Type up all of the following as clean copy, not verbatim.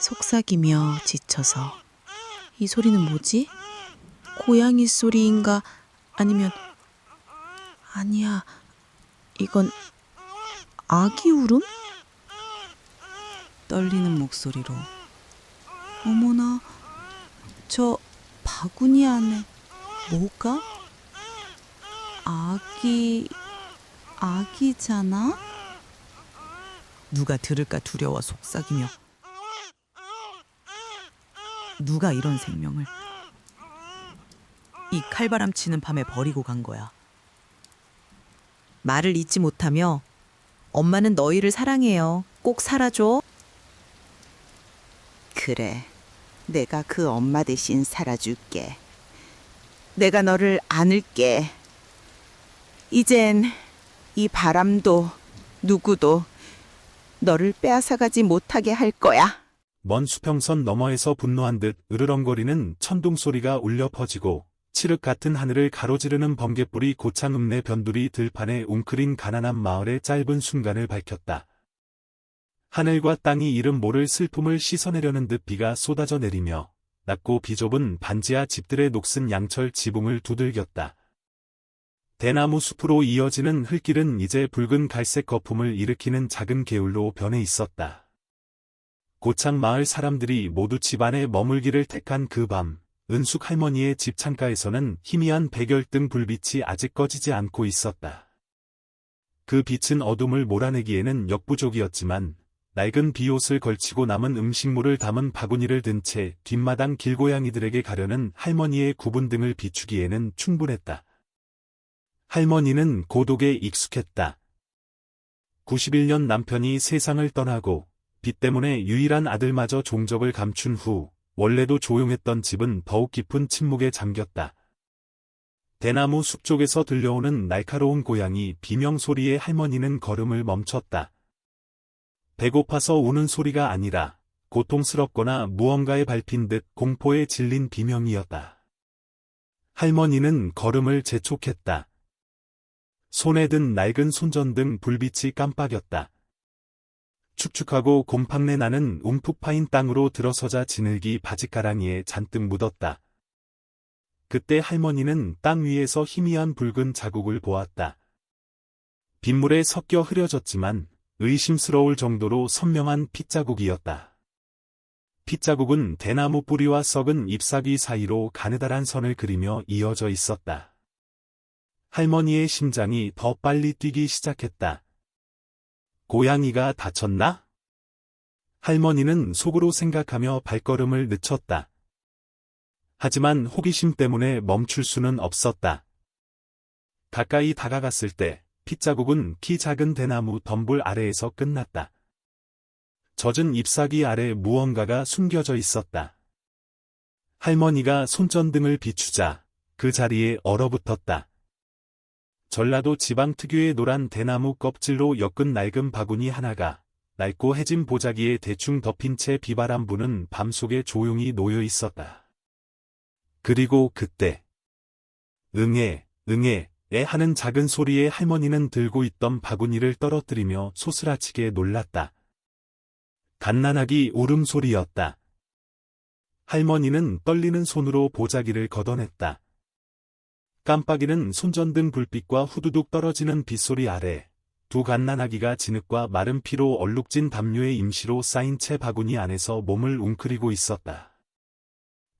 속삭이며 지쳐서 이 소리는 뭐지? 고양이 소리인가? 아니면 아니야, 이건 아기 울음? 떨리는 목소리로 어머나, 저 바구니 안에 뭐가? 아기잖아? 누가 들을까 두려워 속삭이며 누가 이런 생명을 이 칼바람 치는 밤에 버리고 간 거야. 말을 잊지 못하며 엄마는 너희를 사랑해요. 꼭 살아줘. 그래, 내가 그 엄마 대신 살아줄게. 내가 너를 안을게. 이젠 이 바람도 누구도 너를 빼앗아가지 못하게 할 거야. 먼 수평선 너머에서 분노한 듯 으르렁거리는 천둥 소리가 울려 퍼지고 칠흑 같은 하늘을 가로지르는 번갯불이 고창 읍내 변두리 들판에 웅크린 가난한 마을의 짧은 순간을 밝혔다. 하늘과 땅이 이름 모를 슬픔을 씻어내려는 듯 비가 쏟아져 내리며 낮고 비좁은 반지하 집들의 녹슨 양철 지붕을 두들겼다. 대나무 숲으로 이어지는 흙길은 이제 붉은 갈색 거품을 일으키는 작은 개울로 변해 있었다. 고창 마을 사람들이 모두 집안에 머물기를 택한 그 밤, 은숙 할머니의 집 창가에서는 희미한 백열등 불빛이 아직 꺼지지 않고 있었다. 그 빛은 어둠을 몰아내기에는 역부족이었지만 낡은 비옷을 걸치고 남은 음식물을 담은 바구니를 든 채 뒷마당 길고양이들에게 가려는 할머니의 구분 등을 비추기에는 충분했다. 할머니는 고독에 익숙했다. 91년 남편이 세상을 떠나고 빚 때문에 유일한 아들마저 종적을 감춘 후 원래도 조용했던 집은 더욱 깊은 침묵에 잠겼다. 대나무 숲 쪽에서 들려오는 날카로운 고양이 비명 소리에 할머니는 걸음을 멈췄다. 배고파서 우는 소리가 아니라 고통스럽거나 무언가에 밟힌 듯 공포에 질린 비명이었다. 할머니는 걸음을 재촉했다. 손에 든 낡은 손전등 불빛이 깜빡였다. 축축하고 곰팡내 나는 움푹 파인 땅으로 들어서자 지늘기 바짓가랑이에 잔뜩 묻었다. 그때 할머니는 땅 위에서 희미한 붉은 자국을 보았다. 빗물에 섞여 흐려졌지만 의심스러울 정도로 선명한 핏자국이었다. 핏자국은 대나무 뿌리와 썩은 잎사귀 사이로 가느다란 선을 그리며 이어져 있었다. 할머니의 심장이 더 빨리 뛰기 시작했다. 고양이가 다쳤나? 할머니는 속으로 생각하며 발걸음을 늦췄다. 하지만 호기심 때문에 멈출 수는 없었다. 가까이 다가갔을 때 핏자국은 키 작은 대나무 덤불 아래에서 끝났다. 젖은 잎사귀 아래 무언가가 숨겨져 있었다. 할머니가 손전등을 비추자 그 자리에 얼어붙었다. 전라도 지방 특유의 노란 대나무 껍질로 엮은 낡은 바구니 하나가 낡고 해진 보자기에 대충 덮인 채 비바람 부는 밤속에 조용히 놓여 있었다. 그리고 그때 응애, 응애 애 하는 작은 소리에 할머니는 들고 있던 바구니를 떨어뜨리며 소스라치게 놀랐다. 갓난아기 울음소리였다. 할머니는 떨리는 손으로 보자기를 걷어냈다. 깜빡이는 손전등 불빛과 후두둑 떨어지는 빗소리 아래 두 갓난아기가 진흙과 마른 피로 얼룩진 담요에 임시로 쌓인 채 바구니 안에서 몸을 웅크리고 있었다.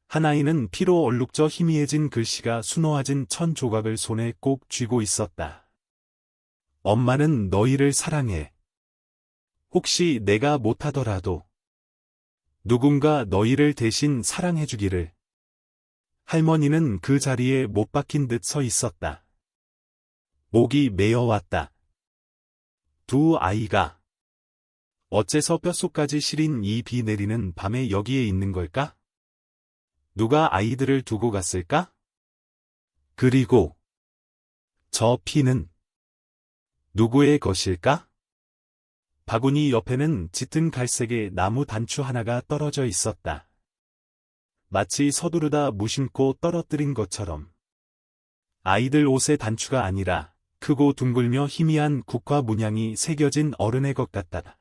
한 아이는 피로 얼룩져 희미해진 글씨가 수놓아진 천 조각을 손에 꼭 쥐고 있었다. 엄마는 너희를 사랑해. 혹시 내가 못하더라도 누군가 너희를 대신 사랑해주기를. 할머니는 그 자리에 못 박힌 듯 서 있었다. 목이 메어왔다. 두 아이가 어째서 뼛속까지 시린 이 비 내리는 밤에 여기에 있는 걸까? 누가 아이들을 두고 갔을까? 그리고 저 피는 누구의 것일까? 바구니 옆에는 짙은 갈색의 나무 단추 하나가 떨어져 있었다. 마치 서두르다 무심코 떨어뜨린 것처럼. 아이들 옷의 단추가 아니라 크고 둥글며 희미한 국화 문양이 새겨진 어른의 것 같다.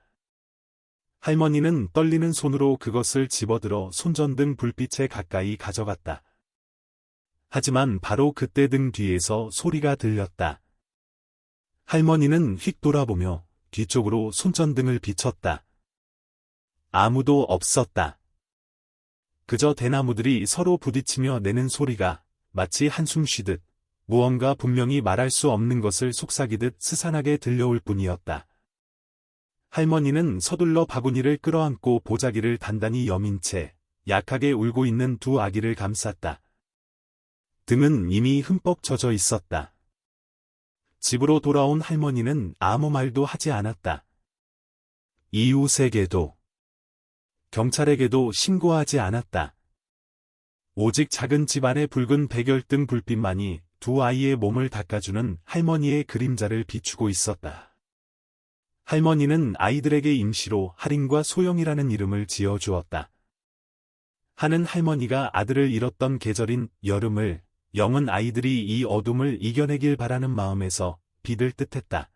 할머니는 떨리는 손으로 그것을 집어들어 손전등 불빛에 가까이 가져갔다. 하지만 바로 그때 등 뒤에서 소리가 들렸다. 할머니는 휙 돌아보며 뒤쪽으로 손전등을 비췄다. 아무도 없었다. 그저 대나무들이 서로 부딪히며 내는 소리가 마치 한숨 쉬듯 무언가 분명히 말할 수 없는 것을 속삭이듯 스산하게 들려올 뿐이었다. 할머니는 서둘러 바구니를 끌어안고 보자기를 단단히 여민 채 약하게 울고 있는 두 아기를 감쌌다. 등은 이미 흠뻑 젖어 있었다. 집으로 돌아온 할머니는 아무 말도 하지 않았다. 이웃에게도, 경찰에게도 신고하지 않았다. 오직 작은 집안의 붉은 백열등 불빛만이 두 아이의 몸을 닦아주는 할머니의 그림자를 비추고 있었다. 할머니는 아이들에게 임시로 할인과 소영이라는 이름을 지어주었다. 하는 할머니가 아들을 잃었던 계절인 여름을 영은 아이들이 이 어둠을 이겨내길 바라는 마음에서 비들 듯했다.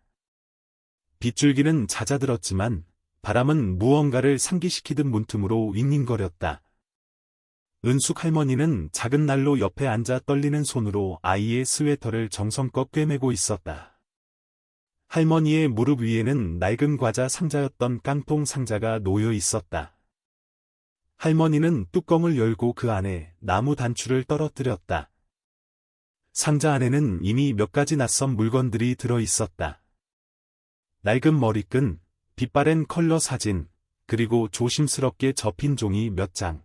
빗줄기는 잦아들었지만 바람은 무언가를 상기시키듯 문틈으로 윙윙거렸다. 은숙 할머니는 작은 난로 옆에 앉아 떨리는 손으로 아이의 스웨터를 정성껏 꿰매고 있었다. 할머니의 무릎 위에는 낡은 과자 상자였던 깡통 상자가 놓여 있었다. 할머니는 뚜껑을 열고 그 안에 나무 단추를 떨어뜨렸다. 상자 안에는 이미 몇 가지 낯선 물건들이 들어 있었다. 낡은 머리끈, 빛바랜 컬러 사진, 그리고 조심스럽게 접힌 종이 몇 장.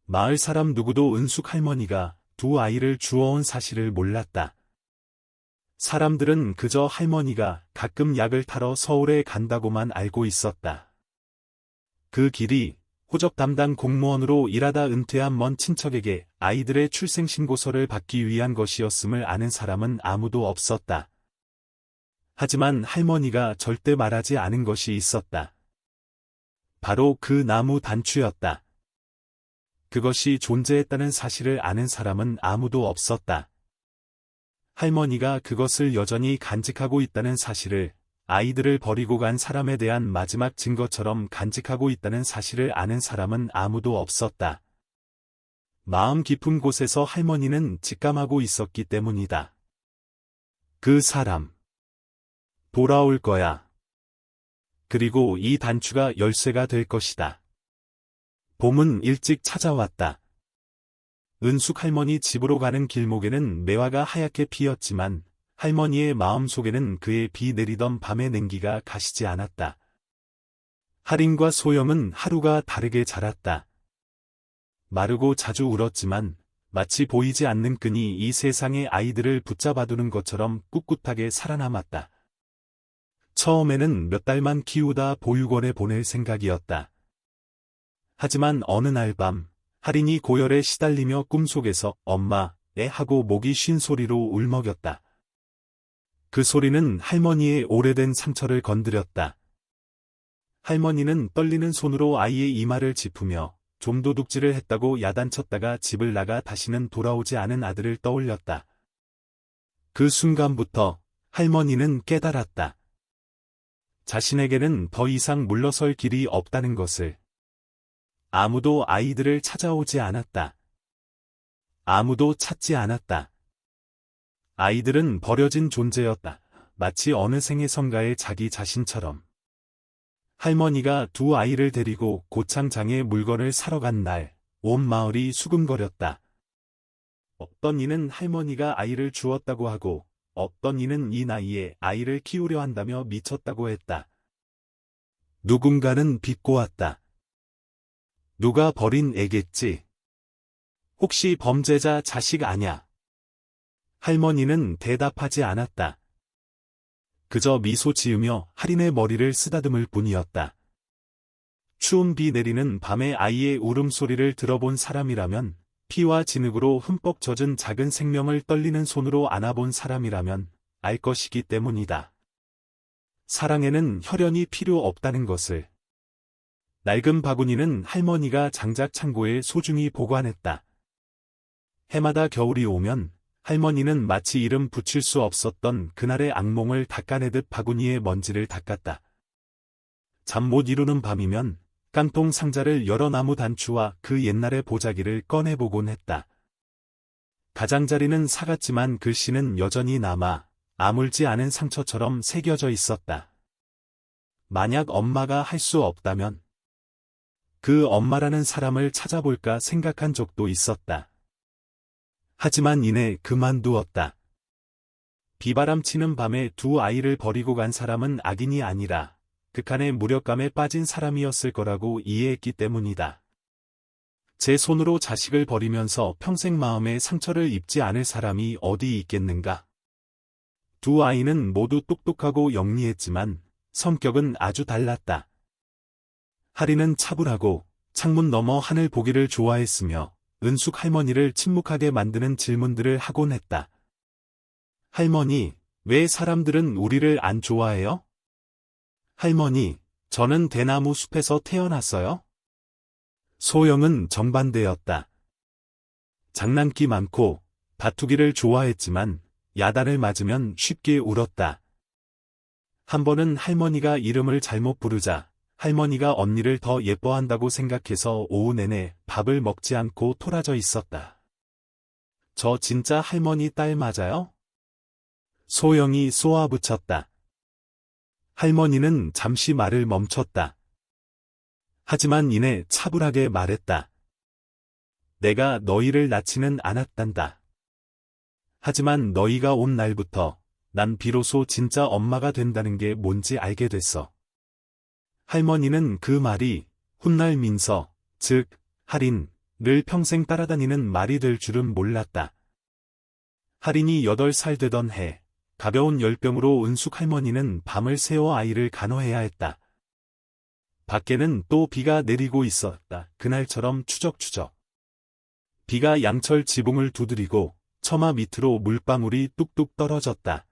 마을 사람 누구도 은숙 할머니가 두 아이를 주워온 사실을 몰랐다. 사람들은 그저 할머니가 가끔 약을 타러 서울에 간다고만 알고 있었다. 그 길이 호적 담당 공무원으로 일하다 은퇴한 먼 친척에게 아이들의 출생신고서를 받기 위한 것이었음을 아는 사람은 아무도 없었다. 하지만 할머니가 절대 말하지 않은 것이 있었다. 바로 그 나무 단추였다. 그것이 존재했다는 사실을 아는 사람은 아무도 없었다. 할머니가 그것을 여전히 간직하고 있다는 사실을, 아이들을 버리고 간 사람에 대한 마지막 증거처럼 간직하고 있다는 사실을 아는 사람은 아무도 없었다. 마음 깊은 곳에서 할머니는 직감하고 있었기 때문이다. 그 사람. 돌아올 거야. 그리고 이 단추가 열쇠가 될 것이다. 봄은 일찍 찾아왔다. 은숙 할머니 집으로 가는 길목에는 매화가 하얗게 피었지만 할머니의 마음속에는 그의 비 내리던 밤의 냉기가 가시지 않았다. 할인과 소영은 하루가 다르게 자랐다. 마르고 자주 울었지만 마치 보이지 않는 끈이 이 세상의 아이들을 붙잡아두는 것처럼 꿋꿋하게 살아남았다. 처음에는 몇 달만 키우다 보육원에 보낼 생각이었다. 하지만 어느 날 밤, 할인이 고열에 시달리며 꿈속에서 엄마, 애 하고 목이 쉰 소리로 울먹였다. 그 소리는 할머니의 오래된 상처를 건드렸다. 할머니는 떨리는 손으로 아이의 이마를 짚으며 좀 도둑질을 했다고 야단쳤다가 집을 나가 다시는 돌아오지 않은 아들을 떠올렸다. 그 순간부터 할머니는 깨달았다. 자신에게는 더 이상 물러설 길이 없다는 것을. 아무도 아이들을 찾아오지 않았다. 아무도 찾지 않았다. 아이들은 버려진 존재였다. 마치 어느 생애선가의 자기 자신처럼. 할머니가 두 아이를 데리고 고창장에 물건을 사러 간 날, 온 마을이 수군거렸다. 어떤 이는 할머니가 아이를 주었다고 하고, 어떤 이는 이 나이에 아이를 키우려 한다며 미쳤다고 했다. 누군가는 비꼬았다. 누가 버린 애겠지? 혹시 범죄자 자식 아냐? 할머니는 대답하지 않았다. 그저 미소 지으며 할인의 머리를 쓰다듬을 뿐이었다. 추운 비 내리는 밤에 아이의 울음소리를 들어본 사람이라면, 피와 진흙으로 흠뻑 젖은 작은 생명을 떨리는 손으로 안아본 사람이라면 알 것이기 때문이다. 사랑에는 혈연이 필요 없다는 것을. 낡은 바구니는 할머니가 장작 창고에 소중히 보관했다. 해마다 겨울이 오면 할머니는 마치 이름 붙일 수 없었던 그날의 악몽을 닦아내듯 바구니의 먼지를 닦았다. 잠 못 이루는 밤이면 깡통 상자를 열어 나무 단추와 그 옛날의 보자기를 꺼내보곤 했다. 가장자리는 사갔지만 글씨는 여전히 남아 아물지 않은 상처처럼 새겨져 있었다. 만약 엄마가 할 수 없다면 그 엄마라는 사람을 찾아볼까 생각한 적도 있었다. 하지만 이내 그만두었다. 비바람 치는 밤에 두 아이를 버리고 간 사람은 악인이 아니라 극한의 무력감에 빠진 사람이었을 거라고 이해했기 때문이다. 제 손으로 자식을 버리면서 평생 마음의 상처를 입지 않을 사람이 어디 있겠는가? 두 아이는 모두 똑똑하고 영리했지만 성격은 아주 달랐다. 하리는 차분하고 창문 너머 하늘 보기를 좋아했으며 은숙 할머니를 침묵하게 만드는 질문들을 하곤 했다. 할머니, 왜 사람들은 우리를 안 좋아해요? 할머니, 저는 대나무 숲에서 태어났어요? 소영은 정반대였다. 장난기 많고 다투기를 좋아했지만 야단을 맞으면 쉽게 울었다. 한 번은 할머니가 이름을 잘못 부르자 할머니가 언니를 더 예뻐한다고 생각해서 오후 내내 밥을 먹지 않고 토라져 있었다. 저 진짜 할머니 딸 맞아요? 소영이 쏘아붙였다. 할머니는 잠시 말을 멈췄다. 하지만 이내 차분하게 말했다. 내가 너희를 낳지는 않았단다. 하지만 너희가 온 날부터 난 비로소 진짜 엄마가 된다는 게 뭔지 알게 됐어. 할머니는 그 말이 훗날 민서, 즉 할인을 평생 따라다니는 말이 될 줄은 몰랐다. 할인이 8살 되던 해, 가벼운 열병으로 은숙 할머니는 밤을 새워 아이를 간호해야 했다. 밖에는 또 비가 내리고 있었다. 그날처럼 추적추적. 비가 양철 지붕을 두드리고 처마 밑으로 물방울이 뚝뚝 떨어졌다.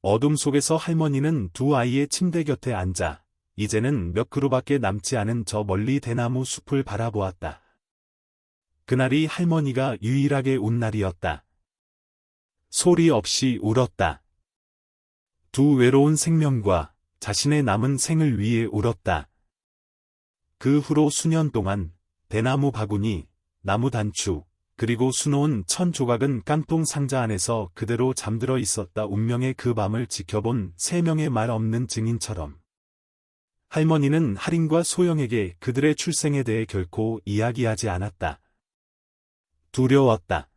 어둠 속에서 할머니는 두 아이의 침대 곁에 앉아 이제는 몇 그루밖에 남지 않은 저 멀리 대나무 숲을 바라보았다. 그날이 할머니가 유일하게 운 날이었다. 소리 없이 울었다. 두 외로운 생명과 자신의 남은 생을 위해 울었다. 그 후로 수년 동안 대나무 바구니, 나무 단추, 그리고 수놓은 1000조각은 깡통 상자 안에서 그대로 잠들어 있었다. 운명의 그 밤을 지켜본 3명의 말 없는 증인처럼. 할머니는 할인과 소영에게 그들의 출생에 대해 결코 이야기하지 않았다. 두려웠다.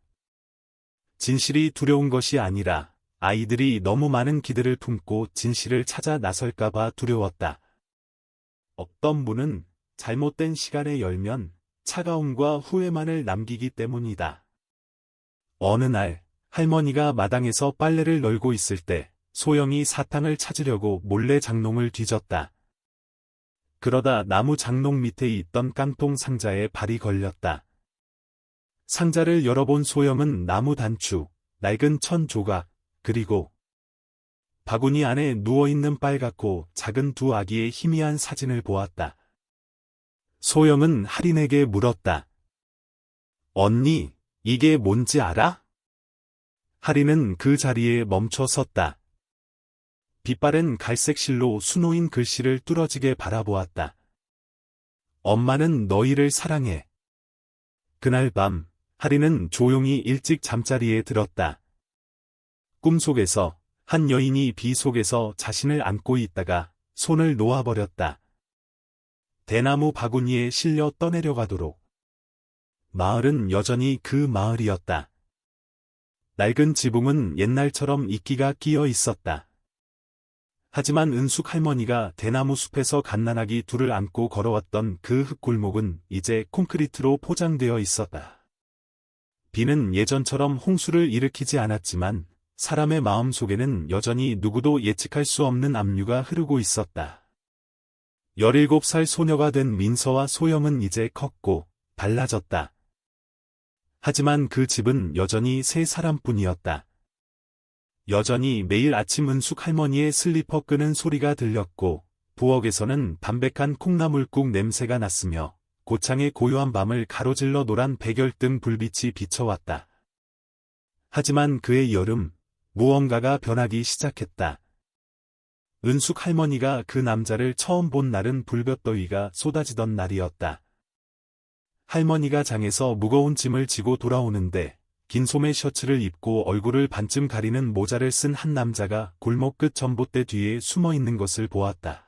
진실이 두려운 것이 아니라 아이들이 너무 많은 기대를 품고 진실을 찾아 나설까봐 두려웠다. 어떤 문은 잘못된 시간에 열면 차가움과 후회만을 남기기 때문이다. 어느 날 할머니가 마당에서 빨래를 널고 있을 때 소영이 사탕을 찾으려고 몰래 장롱을 뒤졌다. 그러다 나무 장롱 밑에 있던 깡통 상자에 발이 걸렸다. 상자를 열어본 소영은 나무 단추, 낡은 1000조각, 그리고 바구니 안에 누워있는 빨갛고 작은 두 아기의 희미한 사진을 보았다. 소영은 할인에게 물었다. 언니, 이게 뭔지 알아? 할인은 그 자리에 멈춰 섰다. 빛바랜 갈색 실로 수놓인 글씨를 뚫어지게 바라보았다. 엄마는 너희를 사랑해. 그날 밤, 할인은 조용히 일찍 잠자리에 들었다. 꿈속에서 한 여인이 비 속에서 자신을 안고 있다가 손을 놓아버렸다. 대나무 바구니에 실려 떠내려가도록. 마을은 여전히 그 마을이었다. 낡은 지붕은 옛날처럼 이끼가 끼어 있었다. 하지만 은숙 할머니가 대나무 숲에서 갓난아기 둘을 안고 걸어왔던 그 흙골목은 이제 콘크리트로 포장되어 있었다. 비는 예전처럼 홍수를 일으키지 않았지만 사람의 마음 속에는 여전히 누구도 예측할 수 없는 압류가 흐르고 있었다. 17살 소녀가 된 민서와 소영은 이제 컸고 달라졌다. 하지만 그 집은 여전히 세 사람뿐이었다. 여전히 매일 아침 은숙 할머니의 슬리퍼 끄는 소리가 들렸고 부엌에서는 담백한 콩나물국 냄새가 났으며 고창의 고요한 밤을 가로질러 노란 백열등 불빛이 비춰왔다. 하지만 그의 여름, 무언가가 변하기 시작했다. 은숙 할머니가 그 남자를 처음 본 날은 불볕더위가 쏟아지던 날이었다. 할머니가 장에서 무거운 짐을 지고 돌아오는데 긴 소매 셔츠를 입고 얼굴을 반쯤 가리는 모자를 쓴 한 남자가 골목 끝 전봇대 뒤에 숨어 있는 것을 보았다.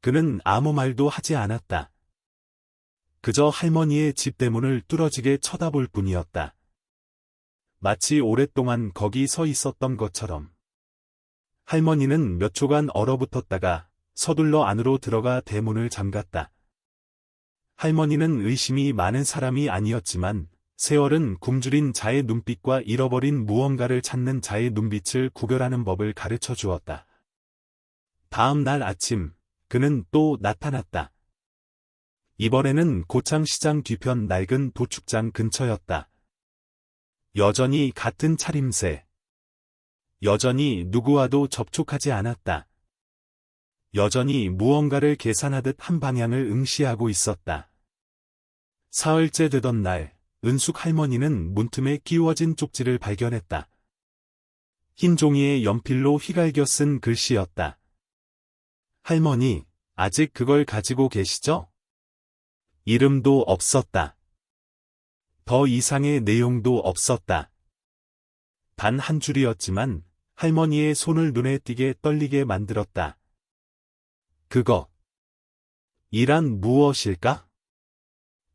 그는 아무 말도 하지 않았다. 그저 할머니의 집 대문을 뚫어지게 쳐다볼 뿐이었다. 마치 오랫동안 거기 서 있었던 것처럼. 할머니는 몇 초간 얼어붙었다가 서둘러 안으로 들어가 대문을 잠갔다. 할머니는 의심이 많은 사람이 아니었지만 세월은 굶주린 자의 눈빛과 잃어버린 무언가를 찾는 자의 눈빛을 구별하는 법을 가르쳐 주었다. 다음 날 아침, 그는 또 나타났다. 이번에는 고창시장 뒤편 낡은 도축장 근처였다. 여전히 같은 차림새. 여전히 누구와도 접촉하지 않았다. 여전히 무언가를 계산하듯 한 방향을 응시하고 있었다. 사흘째 되던 날, 은숙 할머니는 문틈에 끼워진 쪽지를 발견했다. 흰 종이에 연필로 휘갈겨 쓴 글씨였다. 할머니, 아직 그걸 가지고 계시죠? 이름도 없었다. 더 이상의 내용도 없었다. 단 한 줄이었지만 할머니의 손을 눈에 띄게 떨리게 만들었다. 그거. 이란 무엇일까?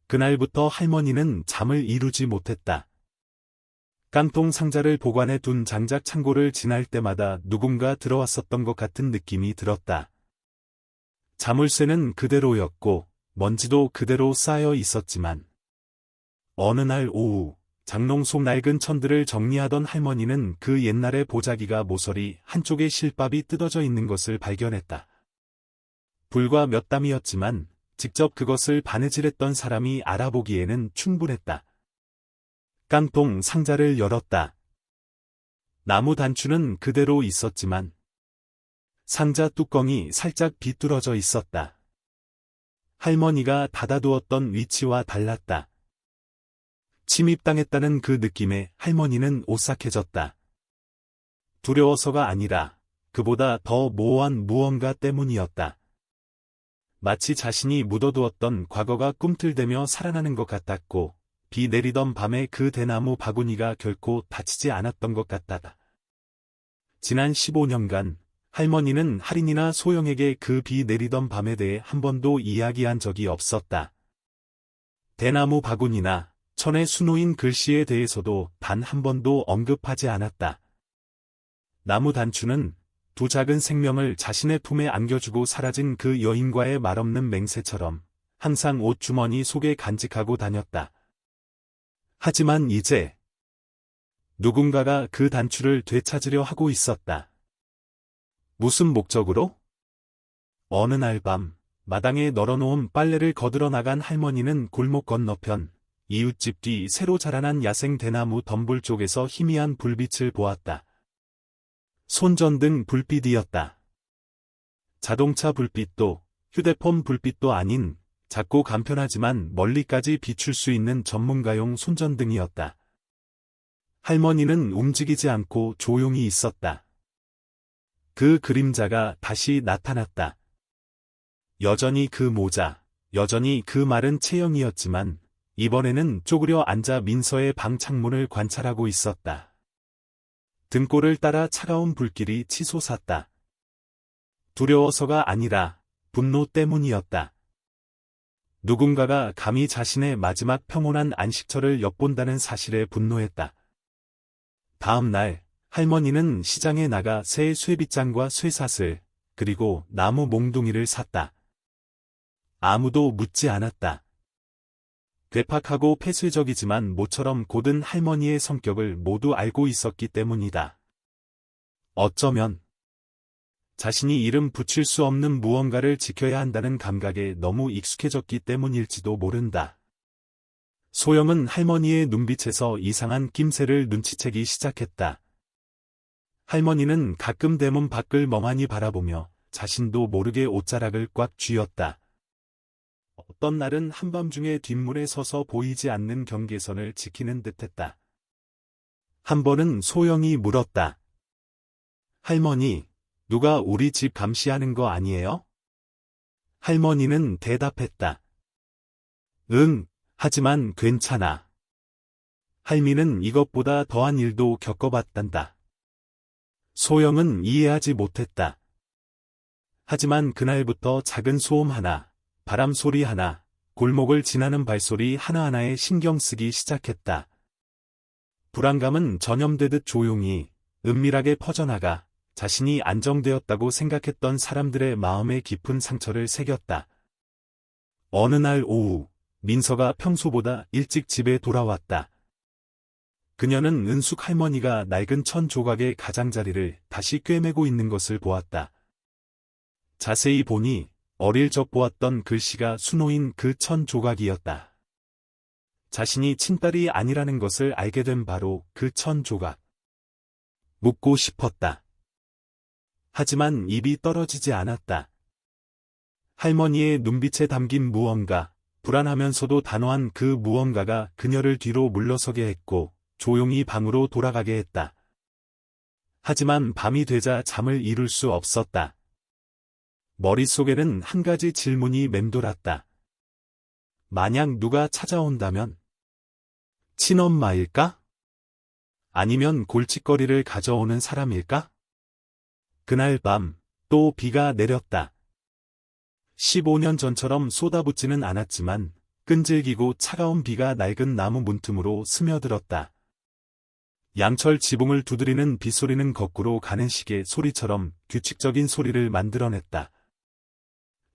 그날부터 할머니는 잠을 이루지 못했다. 깡통 상자를 보관해 둔 장작 창고를 지날 때마다 누군가 들어왔었던 것 같은 느낌이 들었다. 자물쇠는 그대로였고 먼지도 그대로 쌓여 있었지만 어느 날 오후 장롱 속 낡은 천들을 정리하던 할머니는 그 옛날의 보자기가 모서리 한쪽에 실밥이 뜯어져 있는 것을 발견했다. 불과 몇 담이었지만 직접 그것을 바느질했던 사람이 알아보기에는 충분했다. 깡통 상자를 열었다. 나무 단추는 그대로 있었지만 상자 뚜껑이 살짝 비뚤어져 있었다. 할머니가 닫아두었던 위치와 달랐다. 침입당했다는 그 느낌에 할머니는 오싹해졌다. 두려워서가 아니라 그보다 더 모호한 무언가 때문이었다. 마치 자신이 묻어두었던 과거가 꿈틀대며 살아나는 것 같았고 비 내리던 밤에 그 대나무 바구니가 결코 다치지 않았던 것 같다. 지난 15년간 할머니는 할인이나 소영에게 그 비 내리던 밤에 대해 한 번도 이야기한 적이 없었다. 대나무 바구니나 천에 수놓인 글씨에 대해서도 단 한 번도 언급하지 않았다. 나무 단추는 두 작은 생명을 자신의 품에 안겨주고 사라진 그 여인과의 말없는 맹세처럼 항상 옷주머니 속에 간직하고 다녔다. 하지만 이제 누군가가 그 단추를 되찾으려 하고 있었다. 무슨 목적으로? 어느 날 밤 마당에 널어놓은 빨래를 거들어 나간 할머니는 골목 건너편 이웃집 뒤 새로 자라난 야생 대나무 덤불 쪽에서 희미한 불빛을 보았다. 손전등 불빛이었다. 자동차 불빛도 휴대폰 불빛도 아닌 작고 간편하지만 멀리까지 비출 수 있는 전문가용 손전등이었다. 할머니는 움직이지 않고 조용히 있었다. 그 그림자가 다시 나타났다. 여전히 그 모자, 여전히 그 마른 체형이었지만 이번에는 쪼그려 앉아 민서의 방 창문을 관찰하고 있었다. 등골을 따라 차가운 불길이 치솟았다. 두려워서가 아니라 분노 때문이었다. 누군가가 감히 자신의 마지막 평온한 안식처를 엿본다는 사실에 분노했다. 다음 날 할머니는 시장에 나가 새 쇠빗장과 쇠사슬 그리고 나무 몽둥이를 샀다. 아무도 묻지 않았다. 괴팍하고 폐쇄적이지만 모처럼 고든 할머니의 성격을 모두 알고 있었기 때문이다. 어쩌면 자신이 이름 붙일 수 없는 무언가를 지켜야 한다는 감각에 너무 익숙해졌기 때문일지도 모른다. 소영은 할머니의 눈빛에서 이상한 낌새를 눈치채기 시작했다. 할머니는 가끔 대문 밖을 멍하니 바라보며 자신도 모르게 옷자락을 꽉 쥐었다. 어떤 날은 한밤중에 뒷문에 서서 보이지 않는 경계선을 지키는 듯했다. 한 번은 소영이 물었다. 할머니, 누가 우리 집 감시하는 거 아니에요? 할머니는 대답했다. 응, 하지만 괜찮아. 할미는 이것보다 더한 일도 겪어봤단다. 소영은 이해하지 못했다. 하지만 그날부터 작은 소음 하나, 바람 소리 하나, 골목을 지나는 발소리 하나하나에 신경 쓰기 시작했다. 불안감은 전염되듯 조용히, 은밀하게 퍼져나가 자신이 안정되었다고 생각했던 사람들의 마음에 깊은 상처를 새겼다. 어느 날 오후, 민서가 평소보다 일찍 집에 돌아왔다. 그녀는 은숙 할머니가 낡은 천 조각의 가장자리를 다시 꿰매고 있는 것을 보았다. 자세히 보니 어릴 적 보았던 글씨가 수놓인 그 천 조각이었다. 자신이 친딸이 아니라는 것을 알게 된 바로 그 천 조각. 묻고 싶었다. 하지만 입이 떨어지지 않았다. 할머니의 눈빛에 담긴 무언가, 불안하면서도 단호한 그 무언가가 그녀를 뒤로 물러서게 했고 조용히 방으로 돌아가게 했다. 하지만 밤이 되자 잠을 이룰 수 없었다. 머릿속에는 한 가지 질문이 맴돌았다. 만약 누가 찾아온다면? 친엄마일까? 아니면 골칫거리를 가져오는 사람일까? 그날 밤, 또 비가 내렸다. 15년 전처럼 쏟아붓지는 않았지만 끈질기고 차가운 비가 낡은 나무 문틈으로 스며들었다. 양철 지붕을 두드리는 빗소리는 거꾸로 가는 시계 소리처럼 규칙적인 소리를 만들어냈다.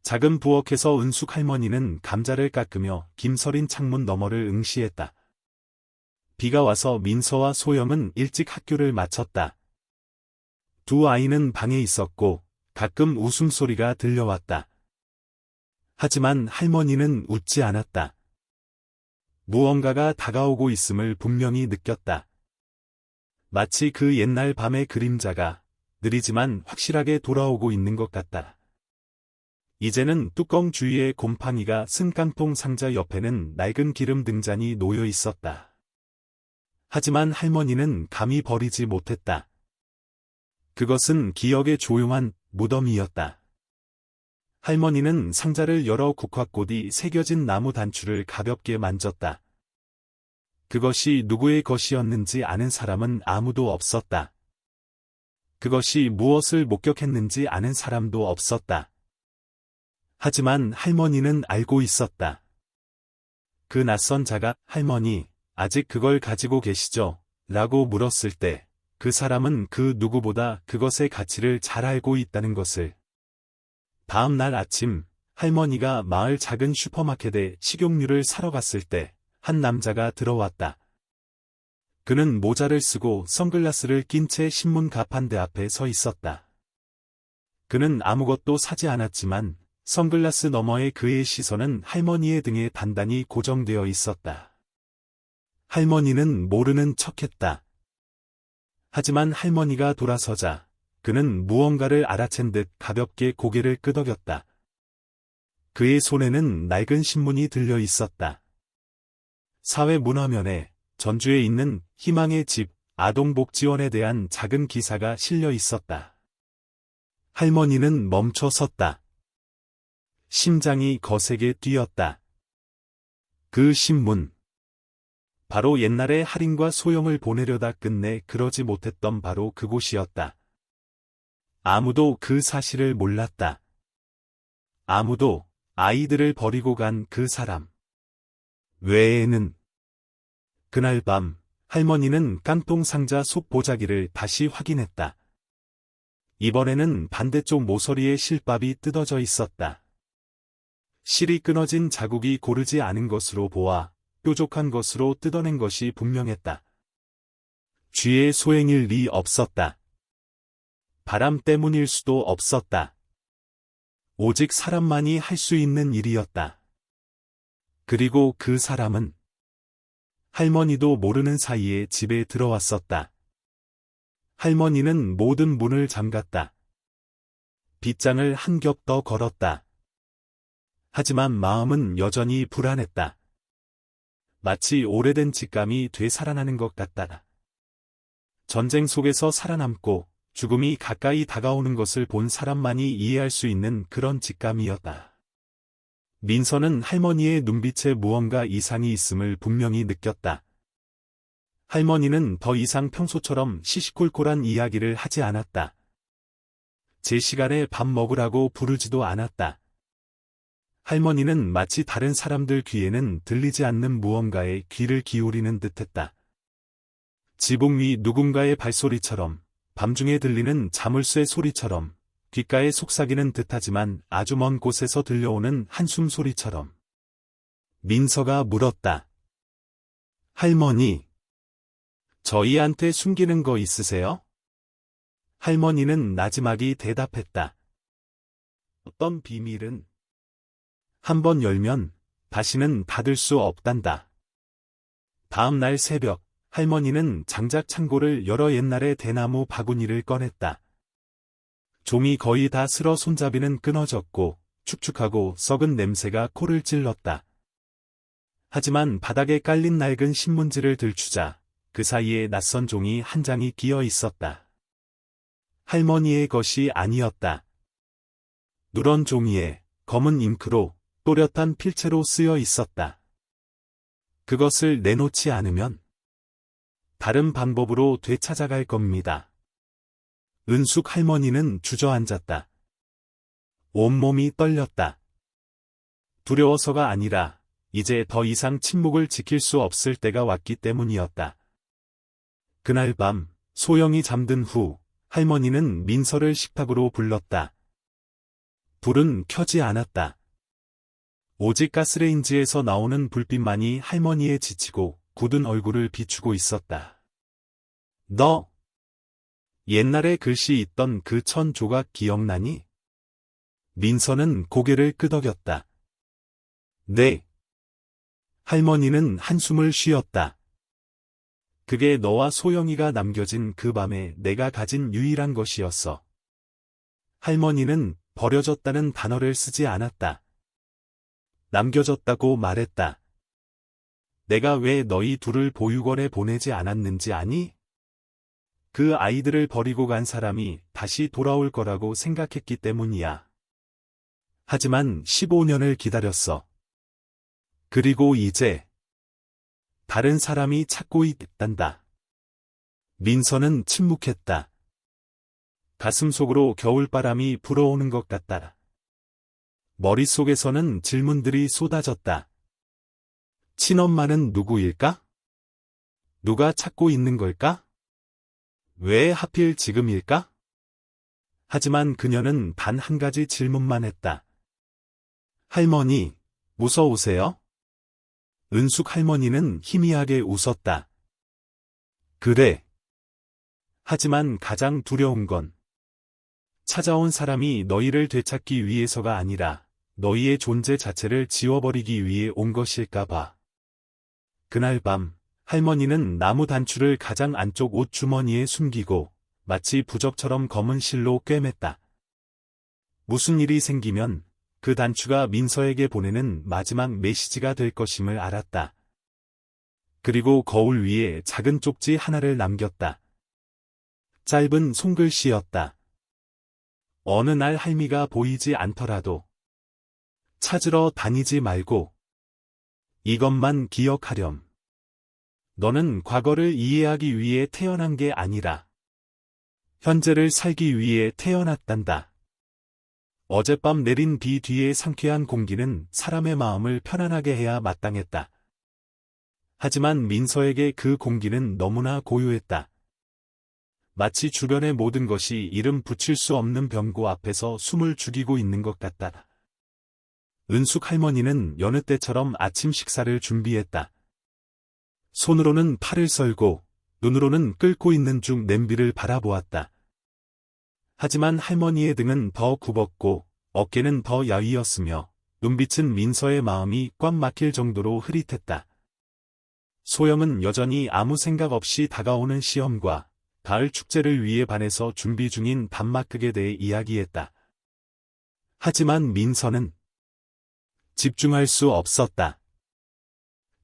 작은 부엌에서 은숙 할머니는 감자를 깎으며 김서린 창문 너머를 응시했다. 비가 와서 민서와 소영은 일찍 학교를 마쳤다. 두 아이는 방에 있었고 가끔 웃음소리가 들려왔다. 하지만 할머니는 웃지 않았다. 무언가가 다가오고 있음을 분명히 느꼈다. 마치 그 옛날 밤의 그림자가 느리지만 확실하게 돌아오고 있는 것 같다. 이제는 뚜껑 주위에 곰팡이가 쓴 깡통 상자 옆에는 낡은 기름 등잔이 놓여 있었다. 하지만 할머니는 감히 버리지 못했다. 그것은 기억의 조용한 무덤이었다. 할머니는 상자를 열어 국화꽃이 새겨진 나무 단추를 가볍게 만졌다. 그것이 누구의 것이었는지 아는 사람은 아무도 없었다. 그것이 무엇을 목격했는지 아는 사람도 없었다. 하지만 할머니는 알고 있었다. 그 낯선 자가 할머니, 아직 그걸 가지고 계시죠? 라고 물었을 때 그 사람은 그 누구보다 그것의 가치를 잘 알고 있다는 것을. 다음 날 아침, 할머니가 마을 작은 슈퍼마켓에 식용유를 사러 갔을 때 한 남자가 들어왔다. 그는 모자를 쓰고 선글라스를 낀 채 신문 가판대 앞에 서 있었다. 그는 아무것도 사지 않았지만 선글라스 너머의 그의 시선은 할머니의 등에 단단히 고정되어 있었다. 할머니는 모르는 척했다. 하지만 할머니가 돌아서자 그는 무언가를 알아챈 듯 가볍게 고개를 끄덕였다. 그의 손에는 낡은 신문이 들려 있었다. 사회 문화면에 전주에 있는 희망의 집 아동복지원에 대한 작은 기사가 실려 있었다. 할머니는 멈춰 섰다. 심장이 거세게 뛰었다. 그 신문. 바로 옛날에 할인과 소영을 보내려다 끝내 그러지 못했던 바로 그곳이었다. 아무도 그 사실을 몰랐다. 아무도 아이들을 버리고 간 그 사람 외에는. 그날 밤 할머니는 깡통 상자 속 보자기를 다시 확인했다. 이번에는 반대쪽 모서리에 실밥이 뜯어져 있었다. 실이 끊어진 자국이 고르지 않은 것으로 보아 뾰족한 것으로 뜯어낸 것이 분명했다. 쥐의 소행일 리 없었다. 바람 때문일 수도 없었다. 오직 사람만이 할 수 있는 일이었다. 그리고 그 사람은 할머니도 모르는 사이에 집에 들어왔었다. 할머니는 모든 문을 잠갔다. 빗장을 한 겹 더 걸었다. 하지만 마음은 여전히 불안했다. 마치 오래된 직감이 되살아나는 것 같다. 전쟁 속에서 살아남고 죽음이 가까이 다가오는 것을 본 사람만이 이해할 수 있는 그런 직감이었다. 민서는 할머니의 눈빛에 무언가 이상이 있음을 분명히 느꼈다. 할머니는 더 이상 평소처럼 시시콜콜한 이야기를 하지 않았다. 제 시간에 밥 먹으라고 부르지도 않았다. 할머니는 마치 다른 사람들 귀에는 들리지 않는 무언가에 귀를 기울이는 듯했다. 지붕 위 누군가의 발소리처럼, 밤중에 들리는 자물쇠 소리처럼, 귓가에 속삭이는 듯하지만 아주 먼 곳에서 들려오는 한숨 소리처럼. 민서가 물었다. 할머니, 저희한테 숨기는 거 있으세요? 할머니는 나지막이 대답했다. 어떤 비밀은 한번 열면 다시는 닫을 수 없단다. 다음 날 새벽, 할머니는 장작 창고를 열어 옛날의 대나무 바구니를 꺼냈다. 종이 거의 다 쓸어 손잡이는 끊어졌고 축축하고 썩은 냄새가 코를 찔렀다. 하지만 바닥에 깔린 낡은 신문지를 들추자 그 사이에 낯선 종이 한 장이 끼어 있었다. 할머니의 것이 아니었다. 누런 종이에 검은 잉크로 또렷한 필체로 쓰여 있었다. 그것을 내놓지 않으면 다른 방법으로 되찾아갈 겁니다. 은숙 할머니는 주저앉았다. 온몸이 떨렸다. 두려워서가 아니라 이제 더 이상 침묵을 지킬 수 없을 때가 왔기 때문이었다. 그날 밤 소영이 잠든 후 할머니는 민서를 식탁으로 불렀다. 불은 켜지 않았다. 오직 가스레인지에서 나오는 불빛만이 할머니의 지치고 굳은 얼굴을 비추고 있었다. 너, 옛날에 글씨 있던 그 천 조각 기억나니? 민서는 고개를 끄덕였다. 네. 할머니는 한숨을 쉬었다. 그게 너와 소영이가 남겨진 그 밤에 내가 가진 유일한 것이었어. 할머니는 버려졌다는 단어를 쓰지 않았다. 남겨졌다고 말했다. 내가 왜 너희 둘을 보육원에 보내지 않았는지 아니? 그 아이들을 버리고 간 사람이 다시 돌아올 거라고 생각했기 때문이야. 하지만 15년을 기다렸어. 그리고 이제 다른 사람이 찾고 있단다. 민서는 침묵했다. 가슴속으로 겨울바람이 불어오는 것 같다. 머릿속에서는 질문들이 쏟아졌다. 친엄마는 누구일까? 누가 찾고 있는 걸까? 왜 하필 지금일까? 하지만 그녀는 단 한 가지 질문만 했다. 할머니, 무서우세요? 은숙 할머니는 희미하게 웃었다. 그래. 하지만 가장 두려운 건 찾아온 사람이 너희를 되찾기 위해서가 아니라 너희의 존재 자체를 지워버리기 위해 온 것일까 봐. 그날 밤 할머니는 나무 단추를 가장 안쪽 옷 주머니에 숨기고 마치 부적처럼 검은 실로 꿰맸다. 무슨 일이 생기면 그 단추가 민서에게 보내는 마지막 메시지가 될 것임을 알았다. 그리고 거울 위에 작은 쪽지 하나를 남겼다. 짧은 손글씨였다. 어느 날 할미가 보이지 않더라도 찾으러 다니지 말고 이것만 기억하렴. 너는 과거를 이해하기 위해 태어난 게 아니라 현재를 살기 위해 태어났단다. 어젯밤 내린 비 뒤의 상쾌한 공기는 사람의 마음을 편안하게 해야 마땅했다. 하지만 민서에게 그 공기는 너무나 고요했다. 마치 주변의 모든 것이 이름 붙일 수 없는 병고 앞에서 숨을 죽이고 있는 것 같다. 은숙 할머니는 여느 때처럼 아침 식사를 준비했다. 손으로는 팔을 썰고 눈으로는 끓고 있는 죽 냄비를 바라보았다. 하지만 할머니의 등은 더 굽었고 어깨는 더 야위었으며 눈빛은 민서의 마음이 꽉 막힐 정도로 흐릿했다. 소영은 여전히 아무 생각 없이 다가오는 시험과 가을 축제를 위해 반에서 준비 중인 단막극에 대해 이야기했다. 하지만 민서는 집중할 수 없었다.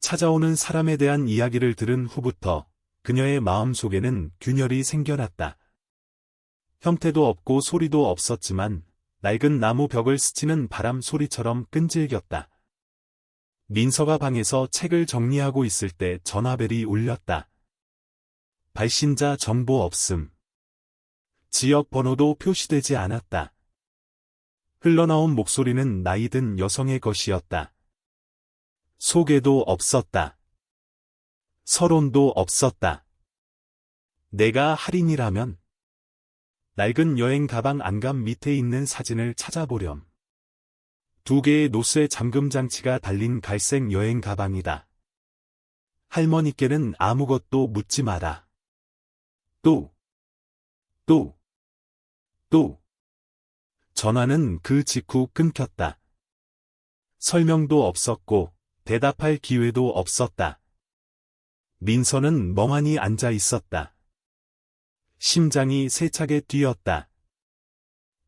찾아오는 사람에 대한 이야기를 들은 후부터 그녀의 마음속에는 균열이 생겨났다. 형태도 없고 소리도 없었지만 낡은 나무 벽을 스치는 바람 소리처럼 끈질겼다. 민서가 방에서 책을 정리하고 있을 때 전화벨이 울렸다. 발신자 정보 없음. 지역 번호도 표시되지 않았다. 흘러나온 목소리는 나이든 여성의 것이었다. 소개도 없었다. 서론도 없었다. 내가 할인이라면 낡은 여행 가방 안감 밑에 있는 사진을 찾아보렴. 2개의 노스의 잠금 장치가 달린 갈색 여행 가방이다. 할머니께는 아무것도 묻지 마라. 또. 전화는 그 직후 끊겼다. 설명도 없었고 대답할 기회도 없었다. 민서는 멍하니 앉아 있었다. 심장이 세차게 뛰었다.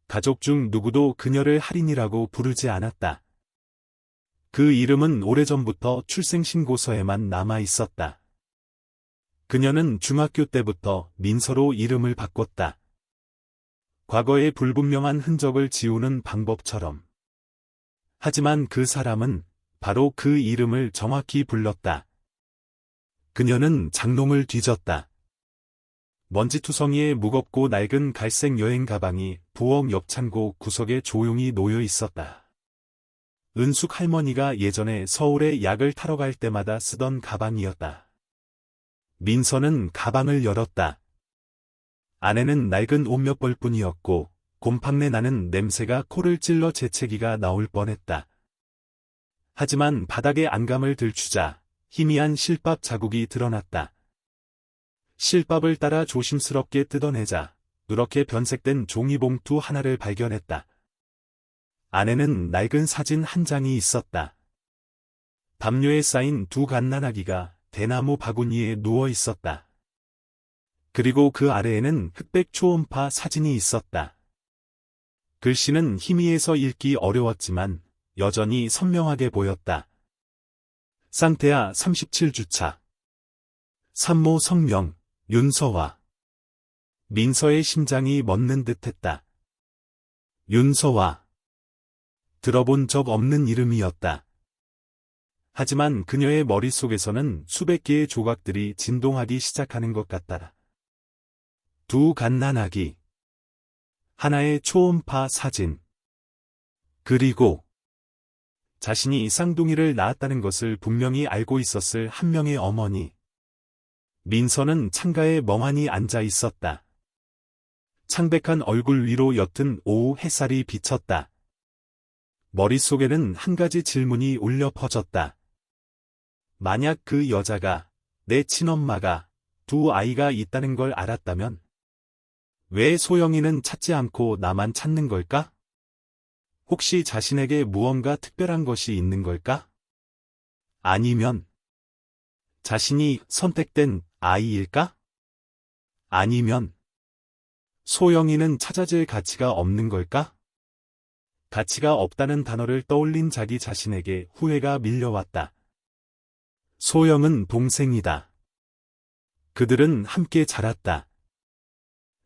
가족 중 누구도 그녀를 할인이라고 부르지 않았다. 그 이름은 오래전부터 출생신고서에만 남아 있었다. 그녀는 중학교 때부터 민서로 이름을 바꿨다. 과거의 불분명한 흔적을 지우는 방법처럼. 하지만 그 사람은 바로 그 이름을 정확히 불렀다. 그녀는 장롱을 뒤졌다. 먼지투성이에 무겁고 낡은 갈색 여행 가방이 부엌 옆 창고 구석에 조용히 놓여 있었다. 은숙 할머니가 예전에 서울에 약을 타러 갈 때마다 쓰던 가방이었다. 민서는 가방을 열었다. 안에는 낡은 옷 몇 벌뿐이었고 곰팡내 나는 냄새가 코를 찔러 재채기가 나올 뻔했다. 하지만 바닥에 안감을 들추자 희미한 실밥 자국이 드러났다. 실밥을 따라 조심스럽게 뜯어내자 누렇게 변색된 종이봉투 하나를 발견했다. 안에는 낡은 사진 한 장이 있었다. 담요에 쌓인 2 갓난아기가 대나무 바구니에 누워 있었다. 그리고 그 아래에는 흑백 초음파 사진이 있었다. 글씨는 희미해서 읽기 어려웠지만 여전히 선명하게 보였다. 쌍태야 37주차. 산모 성명, 윤서화. 민서의 심장이 멎는 듯했다. 윤서화. 들어본 적 없는 이름이었다. 하지만 그녀의 머릿속에서는 수백 개의 조각들이 진동하기 시작하는 것 같다. 2 갓난아기. 하나의 초음파 사진. 그리고 자신이 쌍둥이를 낳았다는 것을 분명히 알고 있었을 한 명의 어머니. 민서는 창가에 멍하니 앉아 있었다. 창백한 얼굴 위로 옅은 오후 햇살이 비쳤다. 머릿속에는 한 가지 질문이 울려 퍼졌다. 만약 그 여자가 내 친엄마가 2 아이가 있다는 걸 알았다면 왜 소영이는 찾지 않고 나만 찾는 걸까? 혹시 자신에게 무언가 특별한 것이 있는 걸까? 아니면 자신이 선택된 아이일까? 아니면 소영이는 찾아질 가치가 없는 걸까? 가치가 없다는 단어를 떠올린 자기 자신에게 후회가 밀려왔다. 소영은 동생이다. 그들은 함께 자랐다.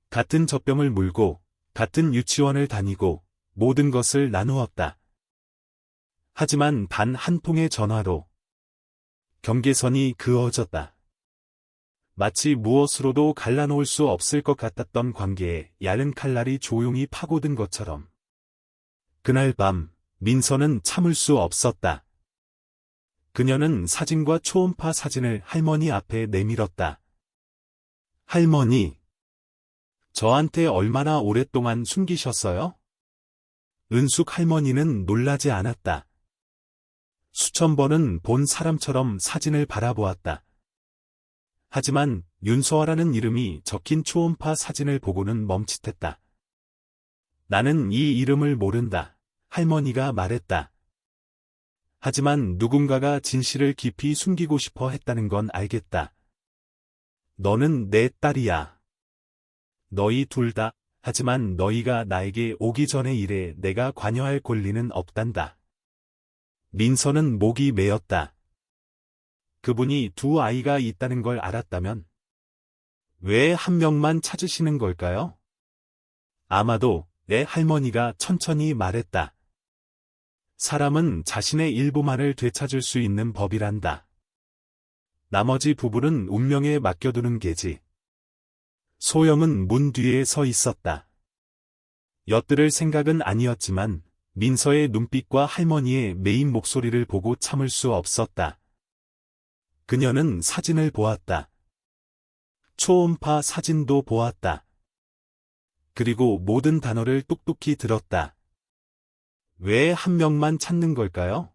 같은 젖병을 물고 같은 유치원을 다니고 모든 것을 나누었다. 하지만 단 한 통의 전화로 경계선이 그어졌다. 마치 무엇으로도 갈라놓을 수 없을 것 같았던 관계에 야른 칼날이 조용히 파고든 것처럼. 그날 밤 민서는 참을 수 없었다. 그녀는 사진과 초음파 사진을 할머니 앞에 내밀었다. 할머니, 저한테 얼마나 오랫동안 숨기셨어요? 은숙 할머니는 놀라지 않았다. 수천 번은 본 사람처럼 사진을 바라보았다. 하지만 윤서아라는 이름이 적힌 초음파 사진을 보고는 멈칫했다. 나는 이 이름을 모른다. 할머니가 말했다. 하지만 누군가가 진실을 깊이 숨기고 싶어 했다는 건 알겠다. 너는 내 딸이야. 너희 둘 다. 하지만 너희가 나에게 오기 전의 일에 내가 관여할 권리는 없단다. 민서는 목이 메었다. 그분이 2 아이가 있다는 걸 알았다면 왜 한 명만 찾으시는 걸까요? 아마도 내 할머니가 천천히 말했다. 사람은 자신의 일부만을 되찾을 수 있는 법이란다. 나머지 부분은 운명에 맡겨두는 게지. 소영은 문 뒤에 서 있었다. 엿들을 생각은 아니었지만 민서의 눈빛과 할머니의 메인 목소리를 보고 참을 수 없었다. 그녀는 사진을 보았다. 초음파 사진도 보았다. 그리고 모든 단어를 똑똑히 들었다. 왜 한 명만 찾는 걸까요?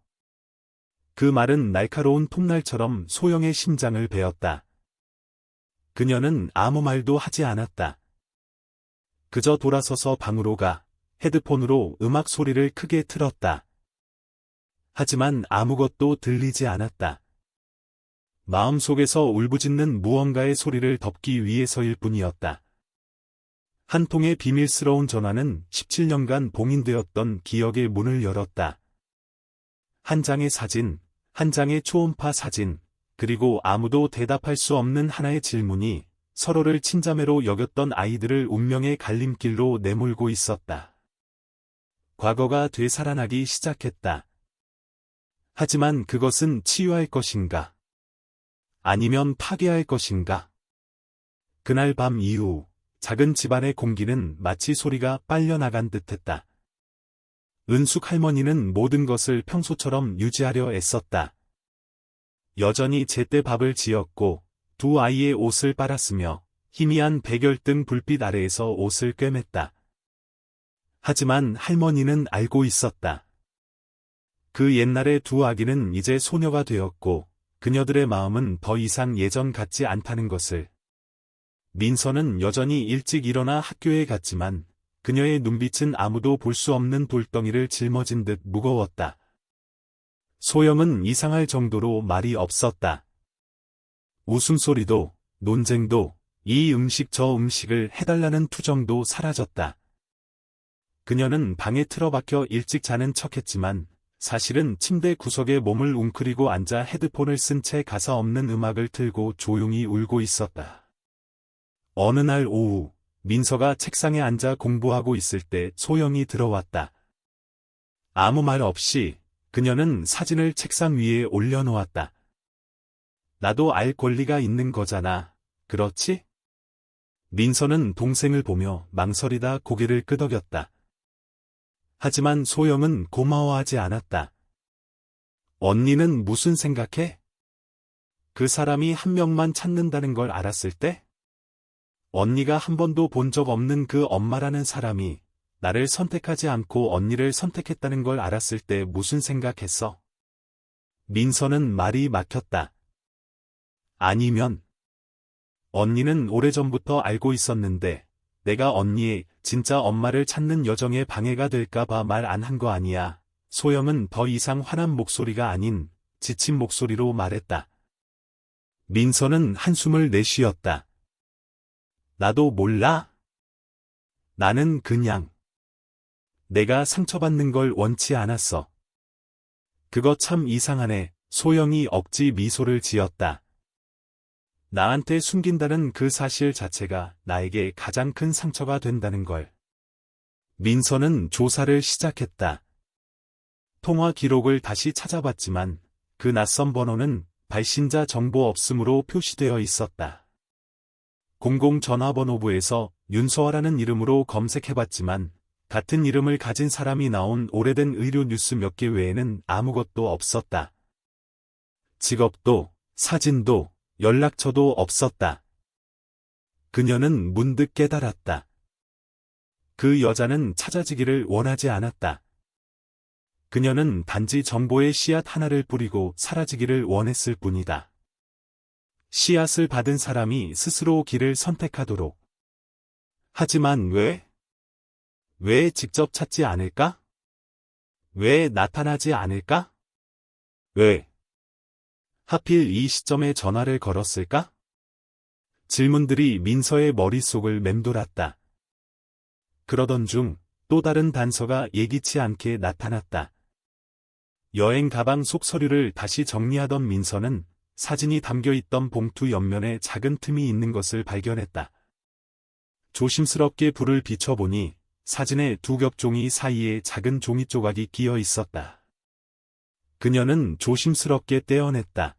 그 말은 날카로운 톱날처럼 소영의 심장을 베었다. 그녀는 아무 말도 하지 않았다. 그저 돌아서서 방으로 가 헤드폰으로 음악 소리를 크게 틀었다. 하지만 아무것도 들리지 않았다. 마음속에서 울부짖는 무언가의 소리를 덮기 위해서일 뿐이었다. 한 통의 비밀스러운 전화는 17년간 봉인되었던 기억의 문을 열었다. 한 장의 사진, 한 장의 초음파 사진, 그리고 아무도 대답할 수 없는 하나의 질문이 서로를 친자매로 여겼던 아이들을 운명의 갈림길로 내몰고 있었다. 과거가 되살아나기 시작했다. 하지만 그것은 치유할 것인가? 아니면 파괴할 것인가? 그날 밤 이후 작은 집안의 공기는 마치 소리가 빨려나간 듯했다. 은숙 할머니는 모든 것을 평소처럼 유지하려 애썼다. 여전히 제때 밥을 지었고 두 아이의 옷을 빨았으며 희미한 백열등 불빛 아래에서 옷을 꿰맸다. 하지만 할머니는 알고 있었다. 그 옛날의 두 아기는 이제 소녀가 되었고 그녀들의 마음은 더 이상 예전 같지 않다는 것을. 민서는 여전히 일찍 일어나 학교에 갔지만 그녀의 눈빛은 아무도 볼 수 없는 돌덩이를 짊어진 듯 무거웠다. 소영은 이상할 정도로 말이 없었다. 웃음소리도, 논쟁도, 이 음식 저 음식을 해달라는 투정도 사라졌다. 그녀는 방에 틀어박혀 일찍 자는 척했지만 사실은 침대 구석에 몸을 웅크리고 앉아 헤드폰을 쓴 채 가사 없는 음악을 틀고 조용히 울고 있었다. 어느 날 오후, 민서가 책상에 앉아 공부하고 있을 때 소영이 들어왔다. 아무 말 없이 그녀는 사진을 책상 위에 올려놓았다. 나도 알 권리가 있는 거잖아, 그렇지? 민서는 동생을 보며 망설이다 고개를 끄덕였다. 하지만 소영은 고마워하지 않았다. 언니는 무슨 생각해? 그 사람이 한 명만 찾는다는 걸 알았을 때? 언니가 한 번도 본 적 없는 그 엄마라는 사람이 나를 선택하지 않고 언니를 선택했다는 걸 알았을 때 무슨 생각했어? 민서는 말이 막혔다. 아니면 언니는 오래전부터 알고 있었는데 내가 언니의 진짜 엄마를 찾는 여정에 방해가 될까봐 말 안 한 거 아니야. 소영은 더 이상 화난 목소리가 아닌 지친 목소리로 말했다. 민서는 한숨을 내쉬었다. 나도 몰라. 나는 그냥 내가 상처받는 걸 원치 않았어. 그거 참 이상하네. 소영이 억지 미소를 지었다. 나한테 숨긴다는 그 사실 자체가 나에게 가장 큰 상처가 된다는 걸. 민서는 조사를 시작했다. 통화 기록을 다시 찾아봤지만 그 낯선 번호는 발신자 정보 없음으로 표시되어 있었다. 공공전화번호부에서 윤서아라는 이름으로 검색해봤지만 같은 이름을 가진 사람이 나온 오래된 의료 뉴스 몇 개 외에는 아무것도 없었다. 직업도, 사진도, 연락처도 없었다. 그녀는 문득 깨달았다. 그 여자는 찾아지기를 원하지 않았다. 그녀는 단지 정보의 씨앗 하나를 뿌리고 사라지기를 원했을 뿐이다. 씨앗을 받은 사람이 스스로 길을 선택하도록. 하지만 왜? 왜 직접 찾지 않을까? 왜 나타나지 않을까? 왜? 하필 이 시점에 전화를 걸었을까? 질문들이 민서의 머릿속을 맴돌았다. 그러던 중 또 다른 단서가 예기치 않게 나타났다. 여행 가방 속 서류를 다시 정리하던 민서는 사진이 담겨있던 봉투 옆면에 작은 틈이 있는 것을 발견했다. 조심스럽게 불을 비춰보니 사진의 두 겹 종이 사이에 작은 종이 조각이 끼어 있었다. 그녀는 조심스럽게 떼어냈다.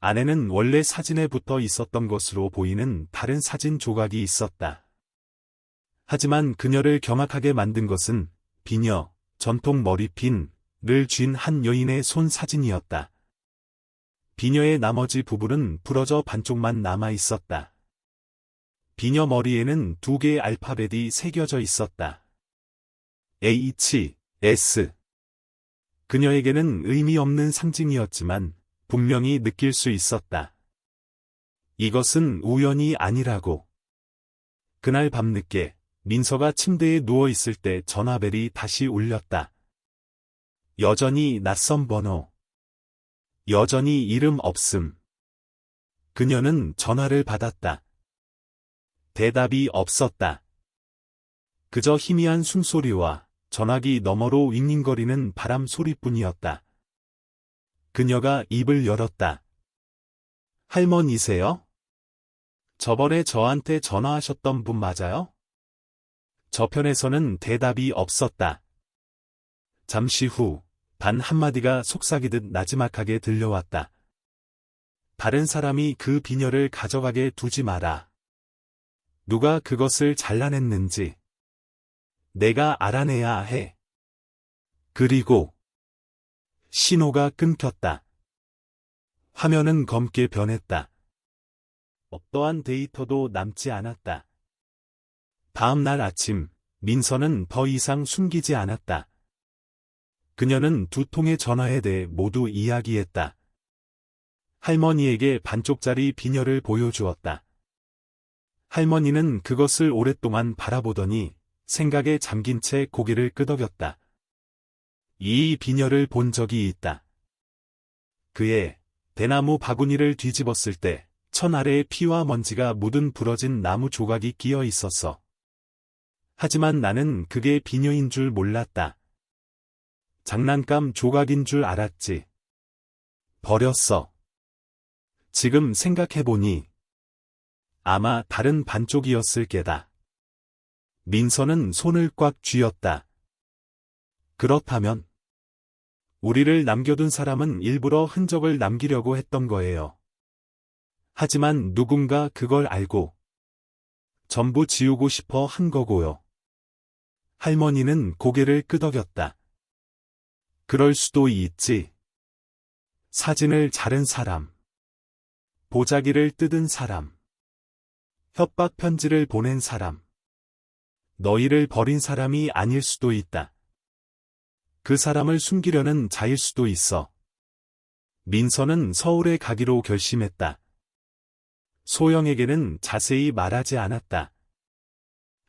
안에는 원래 사진에 붙어 있었던 것으로 보이는 다른 사진 조각이 있었다. 하지만 그녀를 경악하게 만든 것은 비녀, 전통 머리핀을 쥔 한 여인의 손 사진이었다. 비녀의 나머지 부분은 부러져 반쪽만 남아 있었다. 비녀 머리에는 두 개의 알파벳이 새겨져 있었다. H, S. 그녀에게는 의미 없는 상징이었지만 분명히 느낄 수 있었다. 이것은 우연이 아니라고. 그날 밤늦게 민서가 침대에 누워 있을 때 전화벨이 다시 울렸다. 여전히 낯선 번호. 여전히 이름 없음. 그녀는 전화를 받았다. 대답이 없었다. 그저 희미한 숨소리와 전화기 너머로 윙윙거리는 바람 소리뿐이었다. 그녀가 입을 열었다. 할머니세요? 저번에 저한테 전화하셨던 분 맞아요? 저편에서는 대답이 없었다. 잠시 후 단 한마디가 속삭이듯 나지막하게 들려왔다. 다른 사람이 그 비녀를 가져가게 두지 마라. 누가 그것을 잘라냈는지 내가 알아내야 해. 그리고 신호가 끊겼다. 화면은 검게 변했다. 어떠한 데이터도 남지 않았다. 다음 날 아침, 민서는 더 이상 숨기지 않았다. 그녀는 두 통의 전화에 대해 모두 이야기했다. 할머니에게 반쪽짜리 비녀를 보여주었다. 할머니는 그것을 오랫동안 바라보더니 생각에 잠긴 채 고개를 끄덕였다. 이 비녀를 본 적이 있다. 그의 대나무 바구니를 뒤집었을 때 천 아래에 피와 먼지가 묻은 부러진 나무 조각이 끼어 있었어. 하지만 나는 그게 비녀인 줄 몰랐다. 장난감 조각인 줄 알았지. 버렸어. 지금 생각해보니 아마 다른 반쪽이었을 게다. 민서는 손을 꽉 쥐었다. 그렇다면 우리를 남겨둔 사람은 일부러 흔적을 남기려고 했던 거예요. 하지만 누군가 그걸 알고 전부 지우고 싶어 한 거고요. 할머니는 고개를 끄덕였다. 그럴 수도 있지. 사진을 자른 사람, 보자기를 뜯은 사람, 협박 편지를 보낸 사람, 너희를 버린 사람이 아닐 수도 있다. 그 사람을 숨기려는 자일 수도 있어. 민서는 서울에 가기로 결심했다. 소영에게는 자세히 말하지 않았다.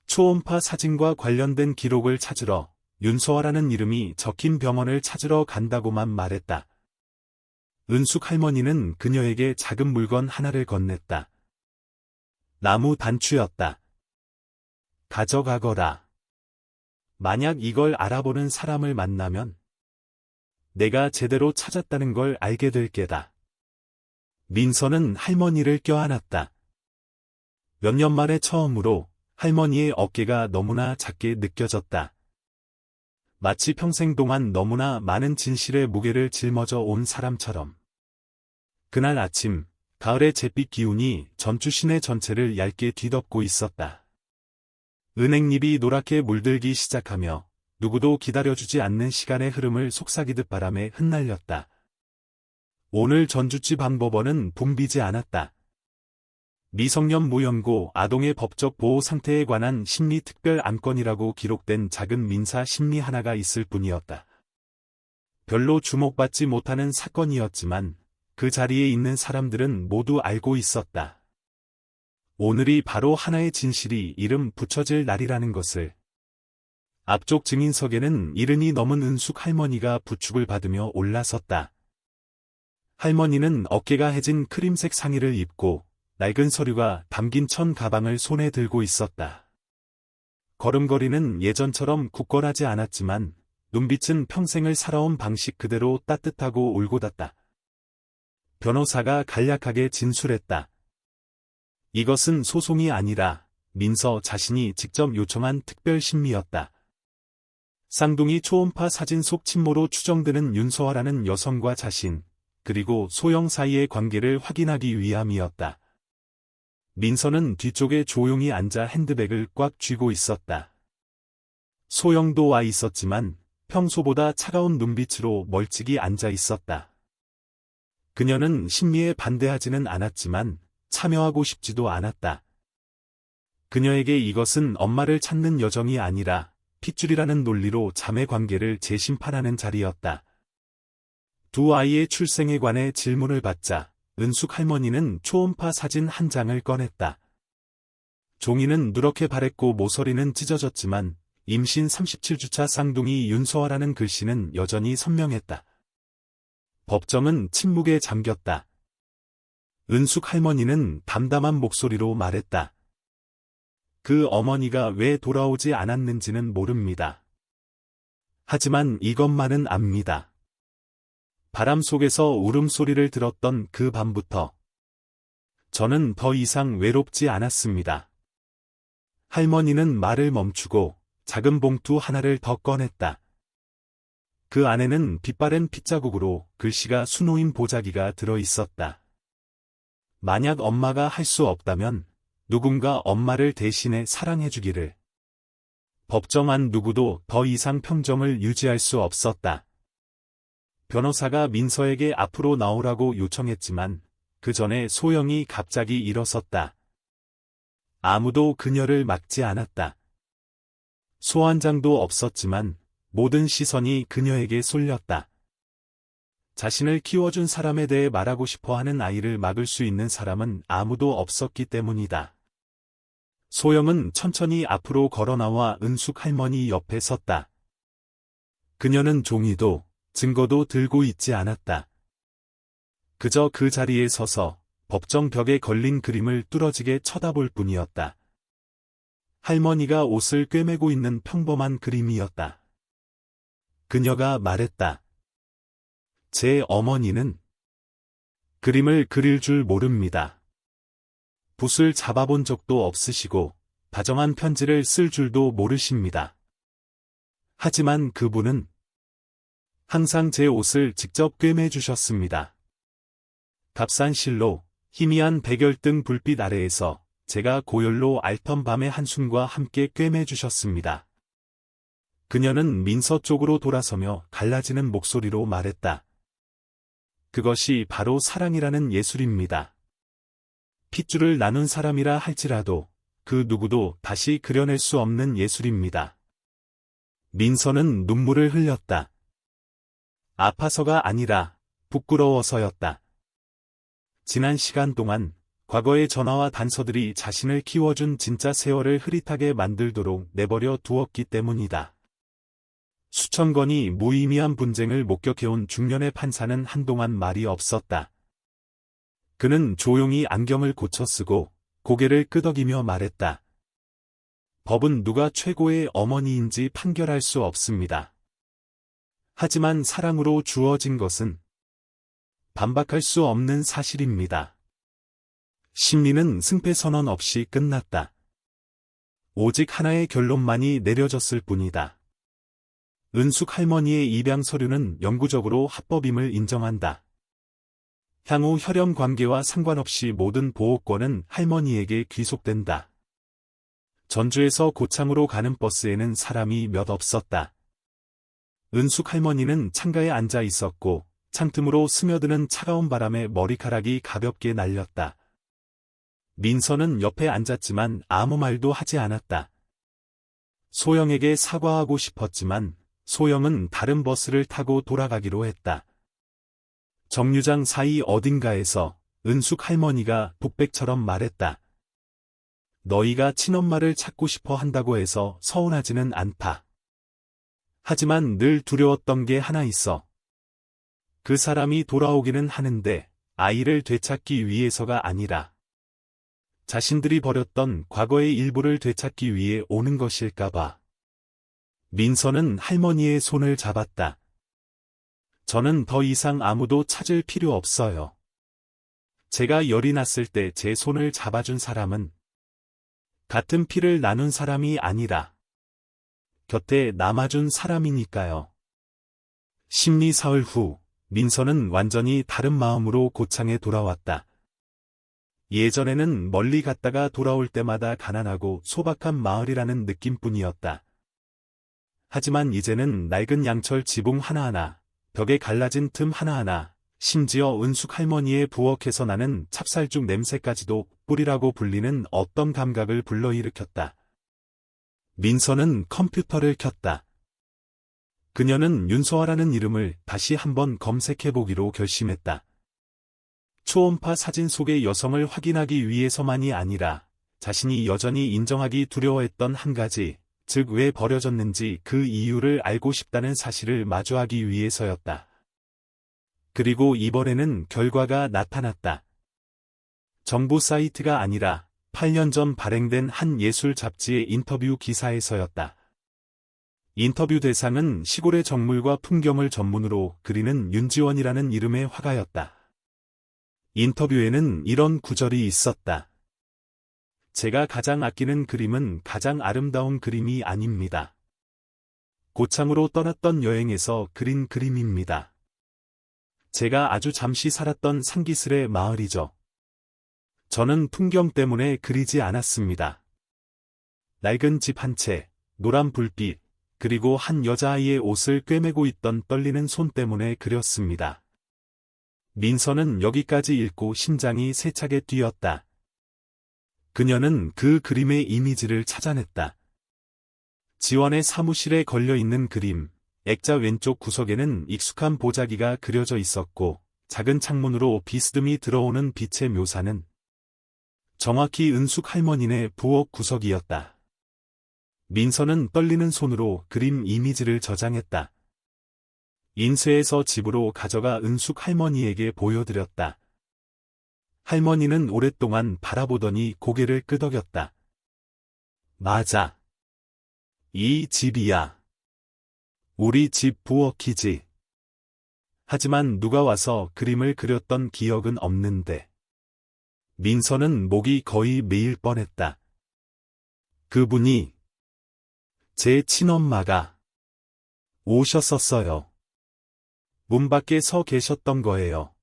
초음파 사진과 관련된 기록을 찾으러 윤소아라는 이름이 적힌 병원을 찾으러 간다고만 말했다. 은숙 할머니는 그녀에게 작은 물건 하나를 건넸다. 나무 단추였다. 가져가거라. 만약 이걸 알아보는 사람을 만나면 내가 제대로 찾았다는 걸 알게 될 게다. 민서는 할머니를 껴안았다. 몇 년 만에 처음으로 할머니의 어깨가 너무나 작게 느껴졌다. 마치 평생 동안 너무나 많은 진실의 무게를 짊어져 온 사람처럼. 그날 아침, 가을의 잿빛 기운이 전주 시내 전체를 얇게 뒤덮고 있었다. 은행잎이 노랗게 물들기 시작하며 누구도 기다려주지 않는 시간의 흐름을 속삭이듯 바람에 흩날렸다. 오늘 전주지 방법원은 붐비지 않았다. 미성년 무연고 아동의 법적 보호 상태에 관한 심리 특별 안건이라고 기록된 작은 민사 심리 하나가 있을 뿐이었다. 별로 주목받지 못하는 사건이었지만 그 자리에 있는 사람들은 모두 알고 있었다. 오늘이 바로 하나의 진실이 이름 붙여질 날이라는 것을. 앞쪽 증인석에는 70이 넘은 은숙 할머니가 부축을 받으며 올라섰다. 할머니는 어깨가 해진 크림색 상의를 입고 낡은 서류가 담긴 천 가방을 손에 들고 있었다. 걸음걸이는 예전처럼 굳건하지 않았지만 눈빛은 평생을 살아온 방식 그대로 따뜻하고 올곧았다. 변호사가 간략하게 진술했다. 이것은 소송이 아니라 민서 자신이 직접 요청한 특별 심리였다. 쌍둥이 초음파 사진 속 친모로 추정되는 윤서아라는 여성과 자신, 그리고 소영 사이의 관계를 확인하기 위함이었다. 민서는 뒤쪽에 조용히 앉아 핸드백을 꽉 쥐고 있었다. 소영도 와 있었지만 평소보다 차가운 눈빛으로 멀찍이 앉아 있었다. 그녀는 심리에 반대하지는 않았지만 참여하고 싶지도 않았다. 그녀에게 이것은 엄마를 찾는 여정이 아니라 핏줄이라는 논리로 자매 관계를 재심판하는 자리였다. 두 아이의 출생에 관해 질문을 받자 은숙 할머니는 초음파 사진 한 장을 꺼냈다. 종이는 누렇게 바랬고 모서리는 찢어졌지만 임신 37주차 쌍둥이 윤서아라는 글씨는 여전히 선명했다. 법정은 침묵에 잠겼다. 은숙 할머니는 담담한 목소리로 말했다. 그 어머니가 왜 돌아오지 않았는지는 모릅니다. 하지만 이것만은 압니다. 바람 속에서 울음소리를 들었던 그 밤부터 저는 더 이상 외롭지 않았습니다. 할머니는 말을 멈추고 작은 봉투 하나를 더 꺼냈다. 그 안에는 빛바랜 핏자국으로 글씨가 수놓인 보자기가 들어 있었다. 만약 엄마가 할 수 없다면 누군가 엄마를 대신해 사랑해주기를. 법정 안 누구도 더 이상 평정을 유지할 수 없었다. 변호사가 민서에게 앞으로 나오라고 요청했지만 그 전에 소영이 갑자기 일어섰다. 아무도 그녀를 막지 않았다. 소환장도 없었지만 모든 시선이 그녀에게 쏠렸다. 자신을 키워준 사람에 대해 말하고 싶어 하는 아이를 막을 수 있는 사람은 아무도 없었기 때문이다. 소영은 천천히 앞으로 걸어나와 은숙 할머니 옆에 섰다. 그녀는 종이도 증거도 들고 있지 않았다. 그저 그 자리에 서서 법정 벽에 걸린 그림을 뚫어지게 쳐다볼 뿐이었다. 할머니가 옷을 꿰매고 있는 평범한 그림이었다. 그녀가 말했다. 제 어머니는 그림을 그릴 줄 모릅니다. 붓을 잡아본 적도 없으시고 다정한 편지를 쓸 줄도 모르십니다. 하지만 그분은 항상 제 옷을 직접 꿰매 주셨습니다. 값싼 실로 희미한 백열등 불빛 아래에서 제가 고열로 앓던 밤의 한숨과 함께 꿰매 주셨습니다. 그녀는 민서 쪽으로 돌아서며 갈라지는 목소리로 말했다. 그것이 바로 사랑이라는 예술입니다. 핏줄을 나눈 사람이라 할지라도 그 누구도 다시 그려낼 수 없는 예술입니다. 민서는 눈물을 흘렸다. 아파서가 아니라 부끄러워서였다. 지난 시간 동안 과거의 전화와 단서들이 자신을 키워준 진짜 세월을 흐릿하게 만들도록 내버려 두었기 때문이다. 수천 건이 무의미한 분쟁을 목격해온 중년의 판사는 한동안 말이 없었다. 그는 조용히 안경을 고쳐 쓰고 고개를 끄덕이며 말했다. 법은 누가 최고의 어머니인지 판결할 수 없습니다. 하지만 사랑으로 주어진 것은 반박할 수 없는 사실입니다. 심리는 승패선언 없이 끝났다. 오직 하나의 결론만이 내려졌을 뿐이다. 은숙 할머니의 입양 서류는 영구적으로 합법임을 인정한다. 향후 혈연 관계와 상관없이 모든 보호권은 할머니에게 귀속된다. 전주에서 고창으로 가는 버스에는 사람이 몇 없었다. 은숙 할머니는 창가에 앉아 있었고 창틈으로 스며드는 차가운 바람에 머리카락이 가볍게 날렸다. 민서는 옆에 앉았지만 아무 말도 하지 않았다. 소영에게 사과하고 싶었지만 소영은 다른 버스를 타고 돌아가기로 했다. 정류장 사이 어딘가에서 은숙 할머니가 북백처럼 말했다. 너희가 친엄마를 찾고 싶어 한다고 해서 서운하지는 않다. 하지만 늘 두려웠던 게 하나 있어. 그 사람이 돌아오기는 하는데 아이를 되찾기 위해서가 아니라 자신들이 버렸던 과거의 일부를 되찾기 위해 오는 것일까봐. 민서는 할머니의 손을 잡았다. 저는 더 이상 아무도 찾을 필요 없어요. 제가 열이 났을 때 제 손을 잡아준 사람은 같은 피를 나눈 사람이 아니라 곁에 남아준 사람이니까요. 심리 사흘 후 민서는 완전히 다른 마음으로 고창에 돌아왔다. 예전에는 멀리 갔다가 돌아올 때마다 가난하고 소박한 마을이라는 느낌뿐이었다. 하지만 이제는 낡은 양철 지붕 하나하나, 벽에 갈라진 틈 하나하나, 심지어 은숙 할머니의 부엌에서 나는 찹쌀죽 냄새까지도 꿀이라고 불리는 어떤 감각을 불러일으켰다. 민서는 컴퓨터를 켰다. 그녀는 윤서아라는 이름을 다시 한번 검색해보기로 결심했다. 초음파 사진 속의 여성을 확인하기 위해서만이 아니라 자신이 여전히 인정하기 두려워했던 한 가지, 즉 왜 버려졌는지 그 이유를 알고 싶다는 사실을 마주하기 위해서였다. 그리고 이번에는 결과가 나타났다. 정부 사이트가 아니라 8년 전 발행된 한 예술 잡지의 인터뷰 기사에서였다. 인터뷰 대상은 시골의 정물과 풍경을 전문으로 그리는 윤지원이라는 이름의 화가였다. 인터뷰에는 이런 구절이 있었다. 제가 가장 아끼는 그림은 가장 아름다운 그림이 아닙니다. 고창으로 떠났던 여행에서 그린 그림입니다. 제가 아주 잠시 살았던 상기슬의 마을이죠. 저는 풍경 때문에 그리지 않았습니다. 낡은 집 한 채, 노란 불빛, 그리고 한 여자아이의 옷을 꿰매고 있던 떨리는 손 때문에 그렸습니다. 민서는 여기까지 읽고 심장이 세차게 뛰었다. 그녀는 그 그림의 이미지를 찾아냈다. 지원의 사무실에 걸려있는 그림, 액자 왼쪽 구석에는 익숙한 보자기가 그려져 있었고, 작은 창문으로 비스듬히 들어오는 빛의 묘사는 정확히 은숙 할머니네 부엌 구석이었다. 민서는 떨리는 손으로 그림 이미지를 저장했다. 인쇄해서 집으로 가져가 은숙 할머니에게 보여드렸다. 할머니는 오랫동안 바라보더니 고개를 끄덕였다. 맞아. 이 집이야. 우리 집 부엌이지. 하지만 누가 와서 그림을 그렸던 기억은 없는데. 민서는 목이 거의 메일 뻔했다. 그분이 제 친엄마가 오셨었어요. 문 밖에 서 계셨던 거예요.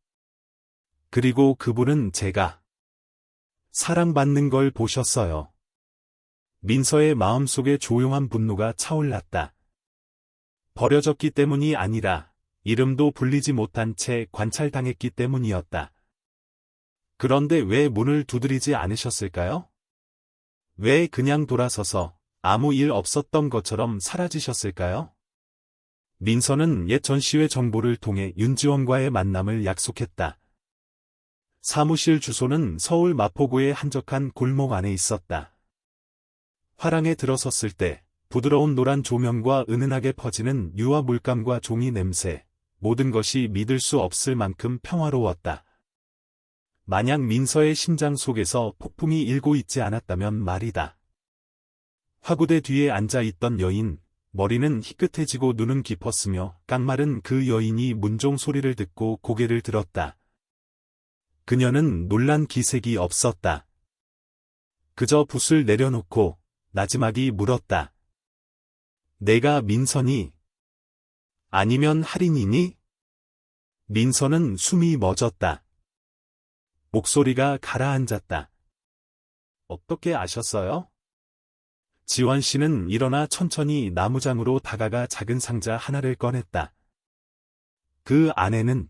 그리고 그분은 제가 사랑받는 걸 보셨어요. 민서의 마음속에 조용한 분노가 차올랐다. 버려졌기 때문이 아니라 이름도 불리지 못한 채 관찰당했기 때문이었다. 그런데 왜 문을 두드리지 않으셨을까요? 왜 그냥 돌아서서 아무 일 없었던 것처럼 사라지셨을까요? 민서는 옛 전시회 정보를 통해 윤지원과의 만남을 약속했다. 사무실 주소는 서울 마포구의 한적한 골목 안에 있었다. 화랑에 들어섰을 때 부드러운 노란 조명과 은은하게 퍼지는 유화 물감과 종이 냄새, 모든 것이 믿을 수 없을 만큼 평화로웠다. 만약 민서의 심장 속에서 폭풍이 일고 있지 않았다면 말이다. 화구대 뒤에 앉아있던 여인, 머리는 희끗해지고 눈은 깊었으며 깡마른 그 여인이 문종 소리를 듣고 고개를 들었다. 그녀는 놀란 기색이 없었다. 그저 붓을 내려놓고 나지막이 물었다. 내가 민선이? 아니면 할인이니? 민서는 숨이 멎었다. 목소리가 가라앉았다. 어떻게 아셨어요? 지원 씨는 일어나 천천히 나무장으로 다가가 작은 상자 하나를 꺼냈다. 그 안에는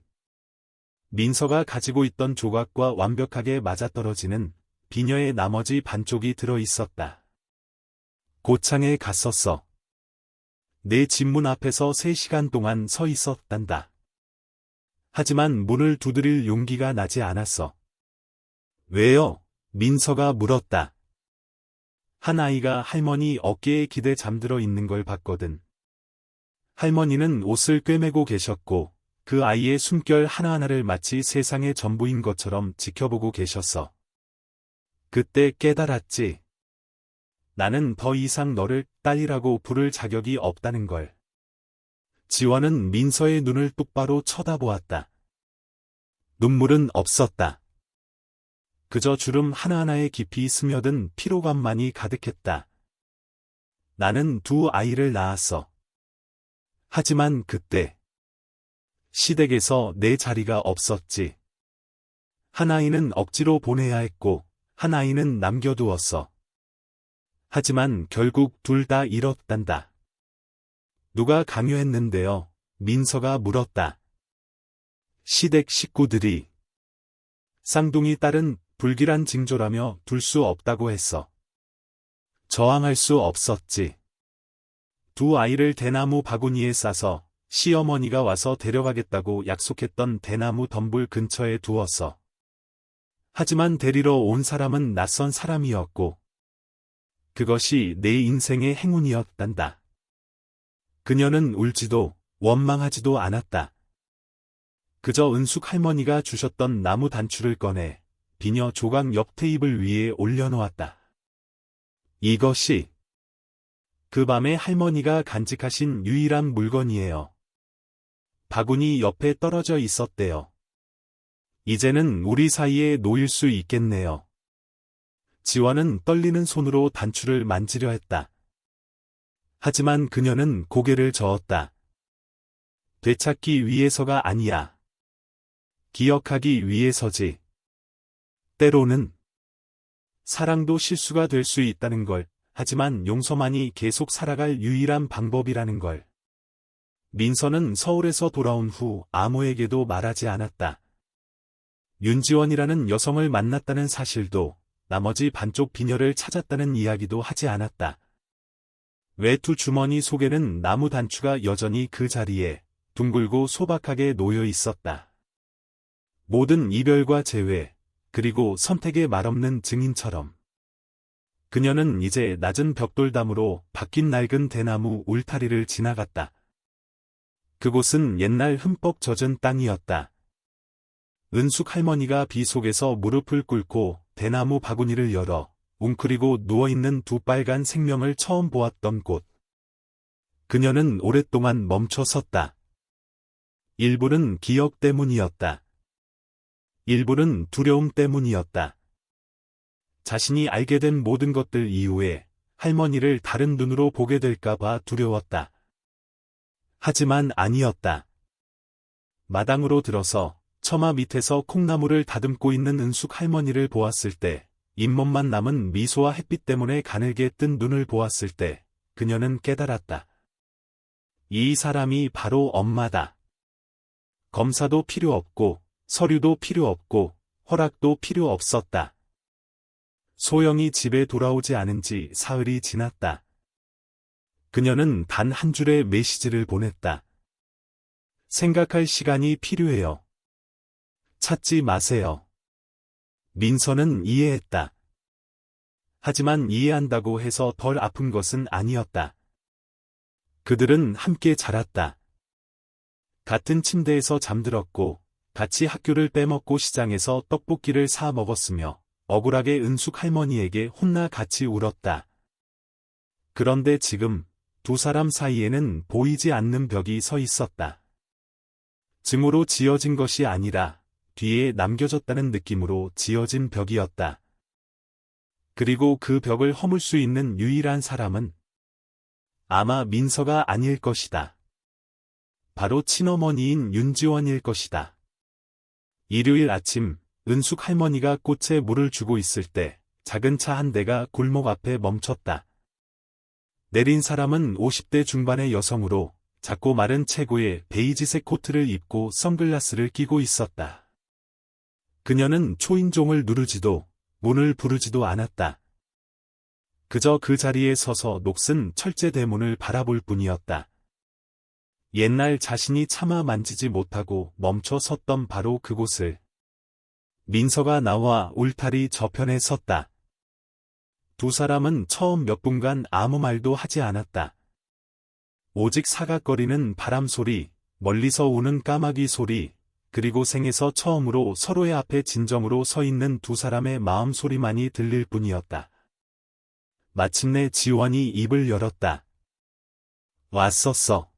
민서가 가지고 있던 조각과 완벽하게 맞아떨어지는 비녀의 나머지 반쪽이 들어 있었다. 고창에 갔었어. 내 집 문 앞에서 3시간 동안 서 있었단다. 하지만 문을 두드릴 용기가 나지 않았어. 왜요? 민서가 물었다. 한 아이가 할머니 어깨에 기대 잠들어 있는 걸 봤거든. 할머니는 옷을 꿰매고 계셨고 그 아이의 숨결 하나하나를 마치 세상의 전부인 것처럼 지켜보고 계셨어. 그때 깨달았지. 나는 더 이상 너를 딸이라고 부를 자격이 없다는 걸. 지원은 민서의 눈을 똑바로 쳐다보았다. 눈물은 없었다. 그저 주름 하나하나에 깊이 스며든 피로감만이 가득했다. 나는 두 아이를 낳았어. 하지만 그때 시댁에서 내 자리가 없었지. 한 아이는 억지로 보내야 했고 한 아이는 남겨두었어. 하지만 결국 둘 다 잃었단다. 누가 강요했는데요? 민서가 물었다. 시댁 식구들이. 쌍둥이 딸은 불길한 징조라며 둘 수 없다고 했어. 저항할 수 없었지. 두 아이를 대나무 바구니에 싸서 시어머니가 와서 데려가겠다고 약속했던 대나무 덤불 근처에 두었어. 하지만 데리러 온 사람은 낯선 사람이었고 그것이 내 인생의 행운이었단다. 그녀는 울지도 원망하지도 않았다. 그저 은숙 할머니가 주셨던 나무 단추를 꺼내 비녀 조각 옆 테이블 위에 올려놓았다. 이것이 그 밤에 할머니가 간직하신 유일한 물건이에요. 바구니 옆에 떨어져 있었대요. 이제는 우리 사이에 놓일 수 있겠네요. 지화는 떨리는 손으로 단추를 만지려 했다. 하지만 그녀는 고개를 저었다. 되찾기 위해서가 아니야. 기억하기 위해서지. 때로는 사랑도 실수가 될 수 있다는 걸, 하지만 용서만이 계속 살아갈 유일한 방법이라는 걸. 민서는 서울에서 돌아온 후 아무에게도 말하지 않았다. 윤지원이라는 여성을 만났다는 사실도, 나머지 반쪽 비녀를 찾았다는 이야기도 하지 않았다. 외투 주머니 속에는 나무 단추가 여전히 그 자리에 둥글고 소박하게 놓여 있었다. 모든 이별과 재회, 그리고 선택의 말없는 증인처럼. 그녀는 이제 낮은 벽돌담으로 바뀐 낡은 대나무 울타리를 지나갔다. 그곳은 옛날 흠뻑 젖은 땅이었다. 은숙 할머니가 비 속에서 무릎을 꿇고 대나무 바구니를 열어 웅크리고 누워있는 두 빨간 생명을 처음 보았던 곳. 그녀는 오랫동안 멈춰 섰다. 일부는 기억 때문이었다. 일부는 두려움 때문이었다. 자신이 알게 된 모든 것들 이후에 할머니를 다른 눈으로 보게 될까봐 두려웠다. 하지만 아니었다. 마당으로 들어서 처마 밑에서 콩나물을 다듬고 있는 은숙 할머니를 보았을 때, 잇몸만 남은 미소와 햇빛 때문에 가늘게 뜬 눈을 보았을 때, 그녀는 깨달았다. 이 사람이 바로 엄마다. 검사도 필요 없고, 서류도 필요 없고, 허락도 필요 없었다. 소영이 집에 돌아오지 않은 지 사흘이 지났다. 그녀는 단 한 줄의 메시지를 보냈다. 생각할 시간이 필요해요. 찾지 마세요. 민서는 이해했다. 하지만 이해한다고 해서 덜 아픈 것은 아니었다. 그들은 함께 자랐다. 같은 침대에서 잠들었고, 같이 학교를 빼먹고 시장에서 떡볶이를 사 먹었으며, 억울하게 은숙 할머니에게 혼나 같이 울었다. 그런데 지금 두 사람 사이에는 보이지 않는 벽이 서 있었다. 증오로 지어진 것이 아니라 뒤에 남겨졌다는 느낌으로 지어진 벽이었다. 그리고 그 벽을 허물 수 있는 유일한 사람은 아마 민서가 아닐 것이다. 바로 친어머니인 윤지원일 것이다. 일요일 아침, 은숙 할머니가 꽃에 물을 주고 있을 때 작은 차 한 대가 골목 앞에 멈췄다. 내린 사람은 50대 중반의 여성으로 작고 마른 체구에 베이지색 코트를 입고 선글라스를 끼고 있었다. 그녀는 초인종을 누르지도 문을 부르지도 않았다. 그저 그 자리에 서서 녹슨 철제 대문을 바라볼 뿐이었다. 옛날 자신이 차마 만지지 못하고 멈춰 섰던 바로 그곳을. 민서가 나와 울타리 저편에 섰다. 두 사람은 처음 몇 분간 아무 말도 하지 않았다. 오직 사각거리는 바람 소리, 멀리서 우는 까마귀 소리, 그리고 생에서 처음으로 서로의 앞에 진정으로 서 있는 두 사람의 마음 소리만이 들릴 뿐이었다. 마침내 지원이 입을 열었다. 왔었어.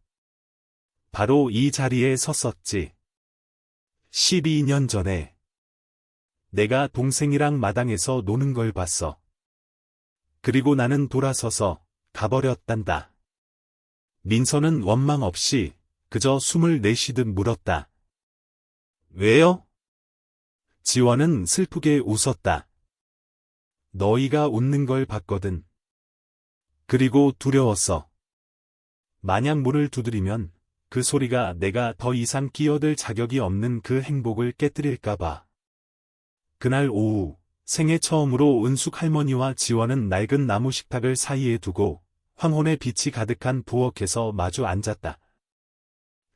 바로 이 자리에 섰었지. 12년 전에. 내가 동생이랑 마당에서 노는 걸 봤어. 그리고 나는 돌아서서 가버렸단다. 민서는 원망 없이 그저 숨을 내쉬듯 물었다. 왜요? 지원은 슬프게 웃었다. 너희가 웃는 걸 봤거든. 그리고 두려웠어. 만약 문을 두드리면 그 소리가 내가 더 이상 끼어들 자격이 없는 그 행복을 깨뜨릴까봐. 그날 오후, 생애 처음으로 은숙 할머니와 지원은 낡은 나무 식탁을 사이에 두고 황혼의 빛이 가득한 부엌에서 마주 앉았다.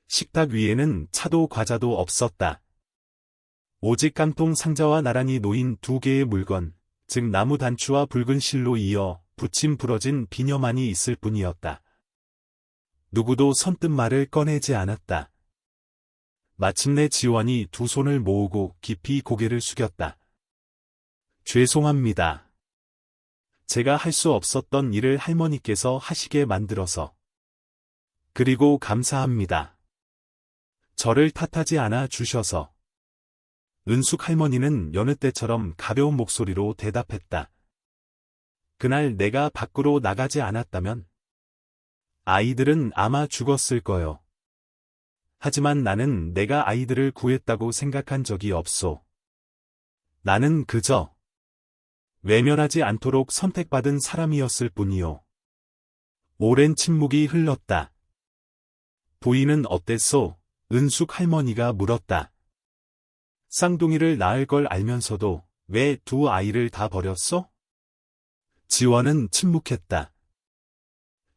식탁 위에는 차도 과자도 없었다. 오직 깡통 상자와 나란히 놓인 두 개의 물건, 즉 나무 단추와 붉은 실로 이어 붙임 부러진 비녀만이 있을 뿐이었다. 누구도 선뜻 말을 꺼내지 않았다. 마침내 지원이 두 손을 모으고 깊이 고개를 숙였다. 죄송합니다. 제가 할 수 없었던 일을 할머니께서 하시게 만들어서. 그리고 감사합니다. 저를 탓하지 않아 주셔서. 은숙 할머니는 여느 때처럼 가벼운 목소리로 대답했다. 그날 내가 밖으로 나가지 않았다면 아이들은 아마 죽었을 거요. 하지만 나는 내가 아이들을 구했다고 생각한 적이 없소. 나는 그저 외면하지 않도록 선택받은 사람이었을 뿐이요. 오랜 침묵이 흘렀다. 부인은 어땠소? 은숙 할머니가 물었다. 쌍둥이를 낳을 걸 알면서도 왜 두 아이를 다 버렸어? 지원은 침묵했다.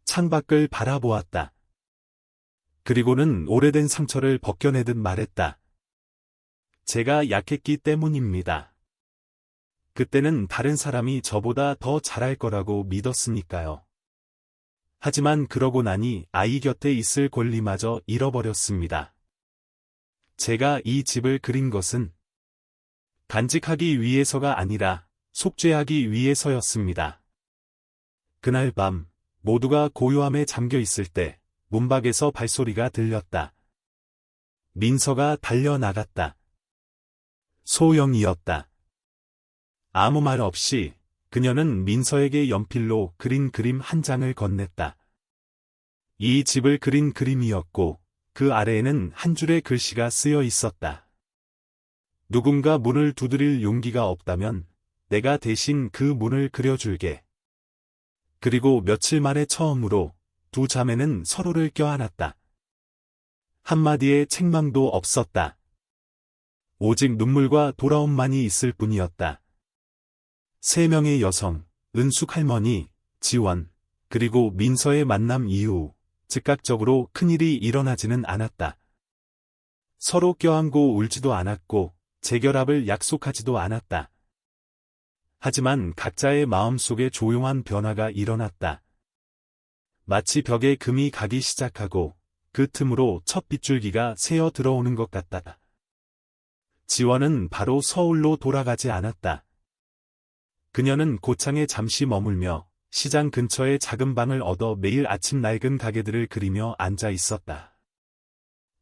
창밖을 바라보았다. 그리고는 오래된 상처를 벗겨내듯 말했다. 제가 약했기 때문입니다. 그때는 다른 사람이 저보다 더 잘할 거라고 믿었으니까요. 하지만 그러고 나니 아이 곁에 있을 권리마저 잃어버렸습니다. 제가 이 집을 그린 것은 간직하기 위해서가 아니라 속죄하기 위해서였습니다. 그날 밤 모두가 고요함에 잠겨 있을 때 문밖에서 발소리가 들렸다. 민서가 달려나갔다. 소영이었다. 아무 말 없이 그녀는 민서에게 연필로 그린 그림 한 장을 건넸다. 이 집을 그린 그림이었고 그 아래에는 한 줄의 글씨가 쓰여 있었다. 누군가 문을 두드릴 용기가 없다면 내가 대신 그 문을 그려줄게. 그리고 며칠 만에 처음으로 두 자매는 서로를 껴안았다. 한마디의 책망도 없었다. 오직 눈물과 돌아옴만이 있을 뿐이었다. 세 명의 여성, 은숙 할머니, 지원, 그리고 민서의 만남 이후 즉각적으로 큰일이 일어나지는 않았다. 서로 껴안고 울지도 않았고 재결합을 약속하지도 않았다. 하지만 각자의 마음속에 조용한 변화가 일어났다. 마치 벽에 금이 가기 시작하고 그 틈으로 첫 빗줄기가 새어 들어오는 것 같다. 지원은 바로 서울로 돌아가지 않았다. 그녀는 고창에 잠시 머물며 시장 근처의 작은 방을 얻어 매일 아침 낡은 가게들을 그리며 앉아 있었다.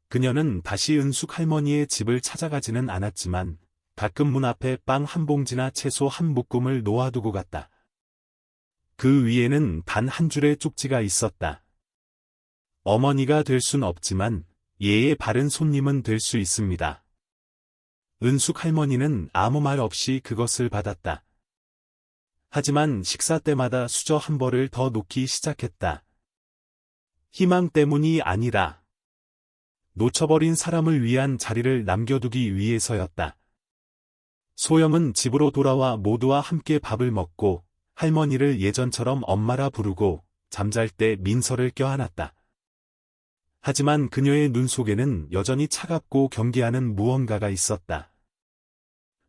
그녀는 다시 은숙 할머니의 집을 찾아가지는 않았지만 가끔 문 앞에 빵 한 봉지나 채소 한 묶음을 놓아두고 갔다. 그 위에는 단 한 줄의 쪽지가 있었다. 어머니가 될 순 없지만 예의 바른 손님은 될 수 있습니다. 은숙 할머니는 아무 말 없이 그것을 받았다. 하지만 식사 때마다 수저 한 벌을 더 놓기 시작했다. 희망 때문이 아니라 놓쳐버린 사람을 위한 자리를 남겨두기 위해서였다. 소영은 집으로 돌아와 모두와 함께 밥을 먹고 할머니를 예전처럼 엄마라 부르고 잠잘 때 민서를 껴안았다. 하지만 그녀의 눈 속에는 여전히 차갑고 경계하는 무언가가 있었다.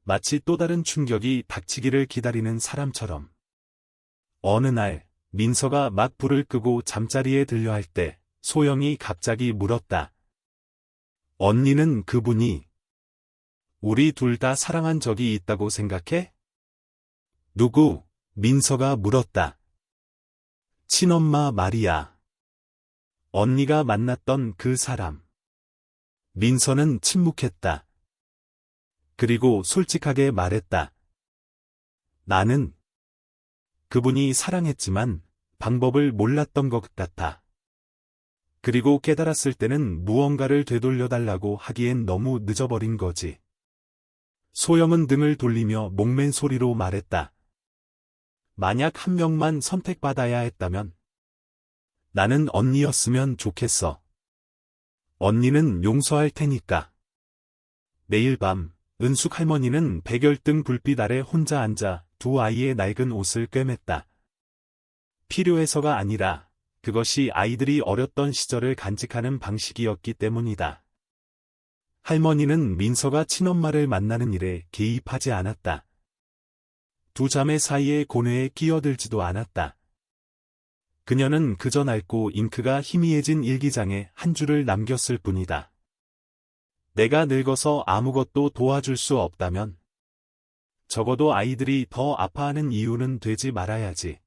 마치 또 다른 충격이 닥치기를 기다리는 사람처럼. 어느 날 민서가 막 불을 끄고 잠자리에 들려 할 때 소영이 갑자기 물었다. 언니는 그분이 우리 둘 다 사랑한 적이 있다고 생각해? 누구? 민서가 물었다. 친엄마 말이야. 언니가 만났던 그 사람. 민서는 침묵했다. 그리고 솔직하게 말했다. 나는 그분이 사랑했지만 방법을 몰랐던 것 같아. 그리고 깨달았을 때는 무언가를 되돌려달라고 하기엔 너무 늦어버린 거지. 소영은 등을 돌리며 목맨 소리로 말했다. 만약 한 명만 선택받아야 했다면 나는 언니였으면 좋겠어. 언니는 용서할 테니까. 매일 밤 은숙 할머니는 백열등 불빛 아래 혼자 앉아 두 아이의 낡은 옷을 꿰맸다. 필요해서가 아니라 그것이 아이들이 어렸던 시절을 간직하는 방식이었기 때문이다. 할머니는 민서가 친엄마를 만나는 일에 개입하지 않았다. 두 자매 사이의 고뇌에 끼어들지도 않았다. 그녀는 그저 낡고 잉크가 희미해진 일기장에 한 줄을 남겼을 뿐이다. 내가 늙어서 아무것도 도와줄 수 없다면 적어도 아이들이 더 아파하는 이유는 되지 말아야지.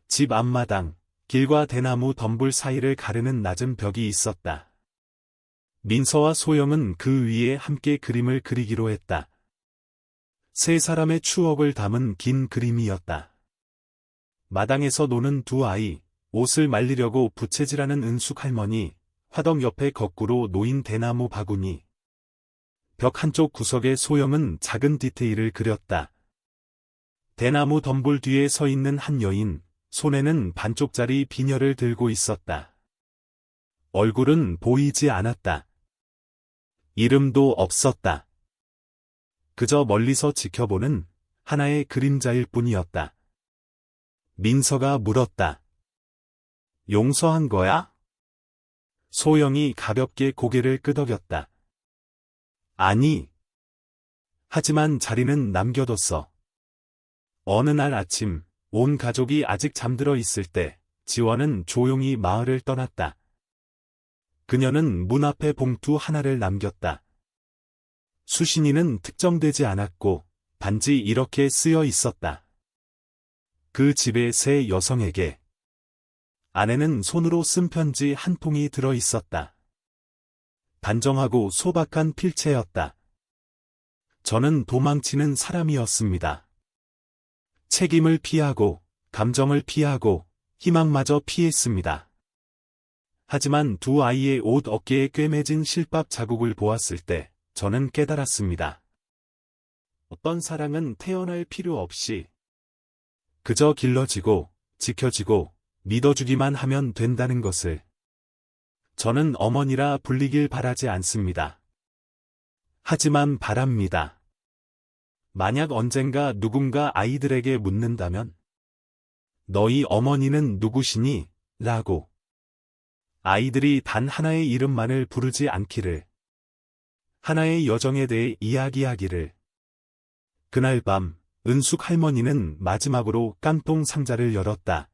집 앞마당, 길과 대나무 덤불 사이를 가르는 낮은 벽이 있었다. 민서와 소영은 그 위에 함께 그림을 그리기로 했다. 세 사람의 추억을 담은 긴 그림이었다. 마당에서 노는 두 아이, 옷을 말리려고 부채질하는 은숙 할머니, 화덕 옆에 거꾸로 놓인 대나무 바구니. 벽 한쪽 구석에 소영은 작은 디테일을 그렸다. 대나무 덤불 뒤에 서 있는 한 여인, 손에는 반쪽짜리 비녀를 들고 있었다. 얼굴은 보이지 않았다. 이름도 없었다. 그저 멀리서 지켜보는 하나의 그림자일 뿐이었다. 민서가 물었다. 용서한 거야? 소영이 가볍게 고개를 끄덕였다. 아니. 하지만 자리는 남겨뒀어. 어느 날 아침, 온 가족이 아직 잠들어 있을 때, 지원은 조용히 마을을 떠났다. 그녀는 문 앞에 봉투 하나를 남겼다. 수신인은 특정되지 않았고, 단지 이렇게 쓰여 있었다. 그 집의 세 여성에게. 안에는 손으로 쓴 편지 한 통이 들어 있었다. 단정하고 소박한 필체였다. 저는 도망치는 사람이었습니다. 책임을 피하고, 감정을 피하고, 희망마저 피했습니다. 하지만 두 아이의 옷 어깨에 꿰매진 실밥 자국을 보았을 때, 저는 깨달았습니다. 어떤 사랑은 태어날 필요 없이 그저 길러지고, 지켜지고, 믿어주기만 하면 된다는 것을. 저는 어머니라 불리길 바라지 않습니다. 하지만 바랍니다. 만약 언젠가 누군가 아이들에게 묻는다면, 너희 어머니는 누구시니? 라고. 아이들이 단 하나의 이름만을 부르지 않기를. 하나의 여정에 대해 이야기하기를. 그날 밤, 은숙 할머니는 마지막으로 깡통 상자를 열었다.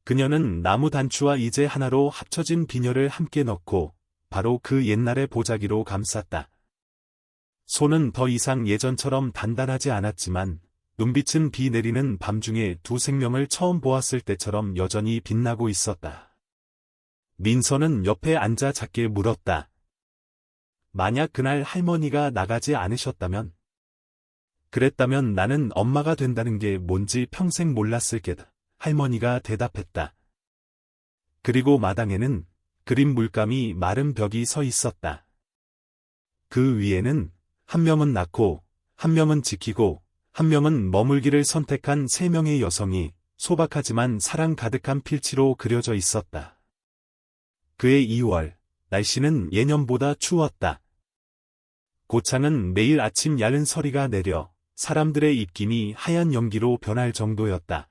그녀는 나무 단추와 이제 하나로 합쳐진 비녀를 함께 넣고 바로 그 옛날의 보자기로 감쌌다. 손은 더 이상 예전처럼 단단하지 않았지만 눈빛은 비 내리는 밤중에 두 생명을 처음 보았을 때처럼 여전히 빛나고 있었다. 민서는 옆에 앉아 작게 물었다. 만약 그날 할머니가 나가지 않으셨다면, 그랬다면 나는 엄마가 된다는 게 뭔지 평생 몰랐을 게다. 할머니가 대답했다. 그리고 마당에는 그림 물감이 마른 벽이 서 있었다. 그 위에는 한 명은 낳고, 한 명은 지키고, 한 명은 머물기를 선택한 세 명의 여성이 소박하지만 사랑 가득한 필치로 그려져 있었다. 그해 2월, 날씨는 예년보다 추웠다. 고창은 매일 아침 얇은 서리가 내려 사람들의 입김이 하얀 연기로 변할 정도였다.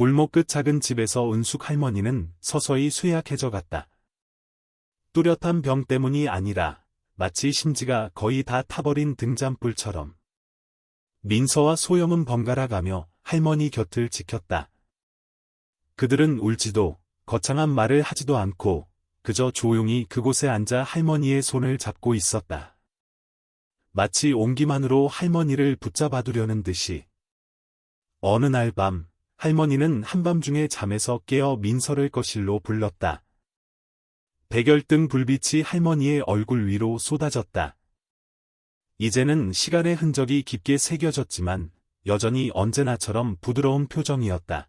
골목 끝 작은 집에서 은숙 할머니는 서서히 쇠약해져 갔다. 뚜렷한 병 때문이 아니라 마치 심지가 거의 다 타버린 등잔불처럼. 민서와 소영은 번갈아 가며 할머니 곁을 지켰다. 그들은 울지도 거창한 말을 하지도 않고 그저 조용히 그곳에 앉아 할머니의 손을 잡고 있었다. 마치 온기만으로 할머니를 붙잡아두려는 듯이. 어느 날 밤, 할머니는 한밤중에 잠에서 깨어 민서를 거실로 불렀다. 백열등 불빛이 할머니의 얼굴 위로 쏟아졌다. 이제는 시간의 흔적이 깊게 새겨졌지만 여전히 언제나처럼 부드러운 표정이었다.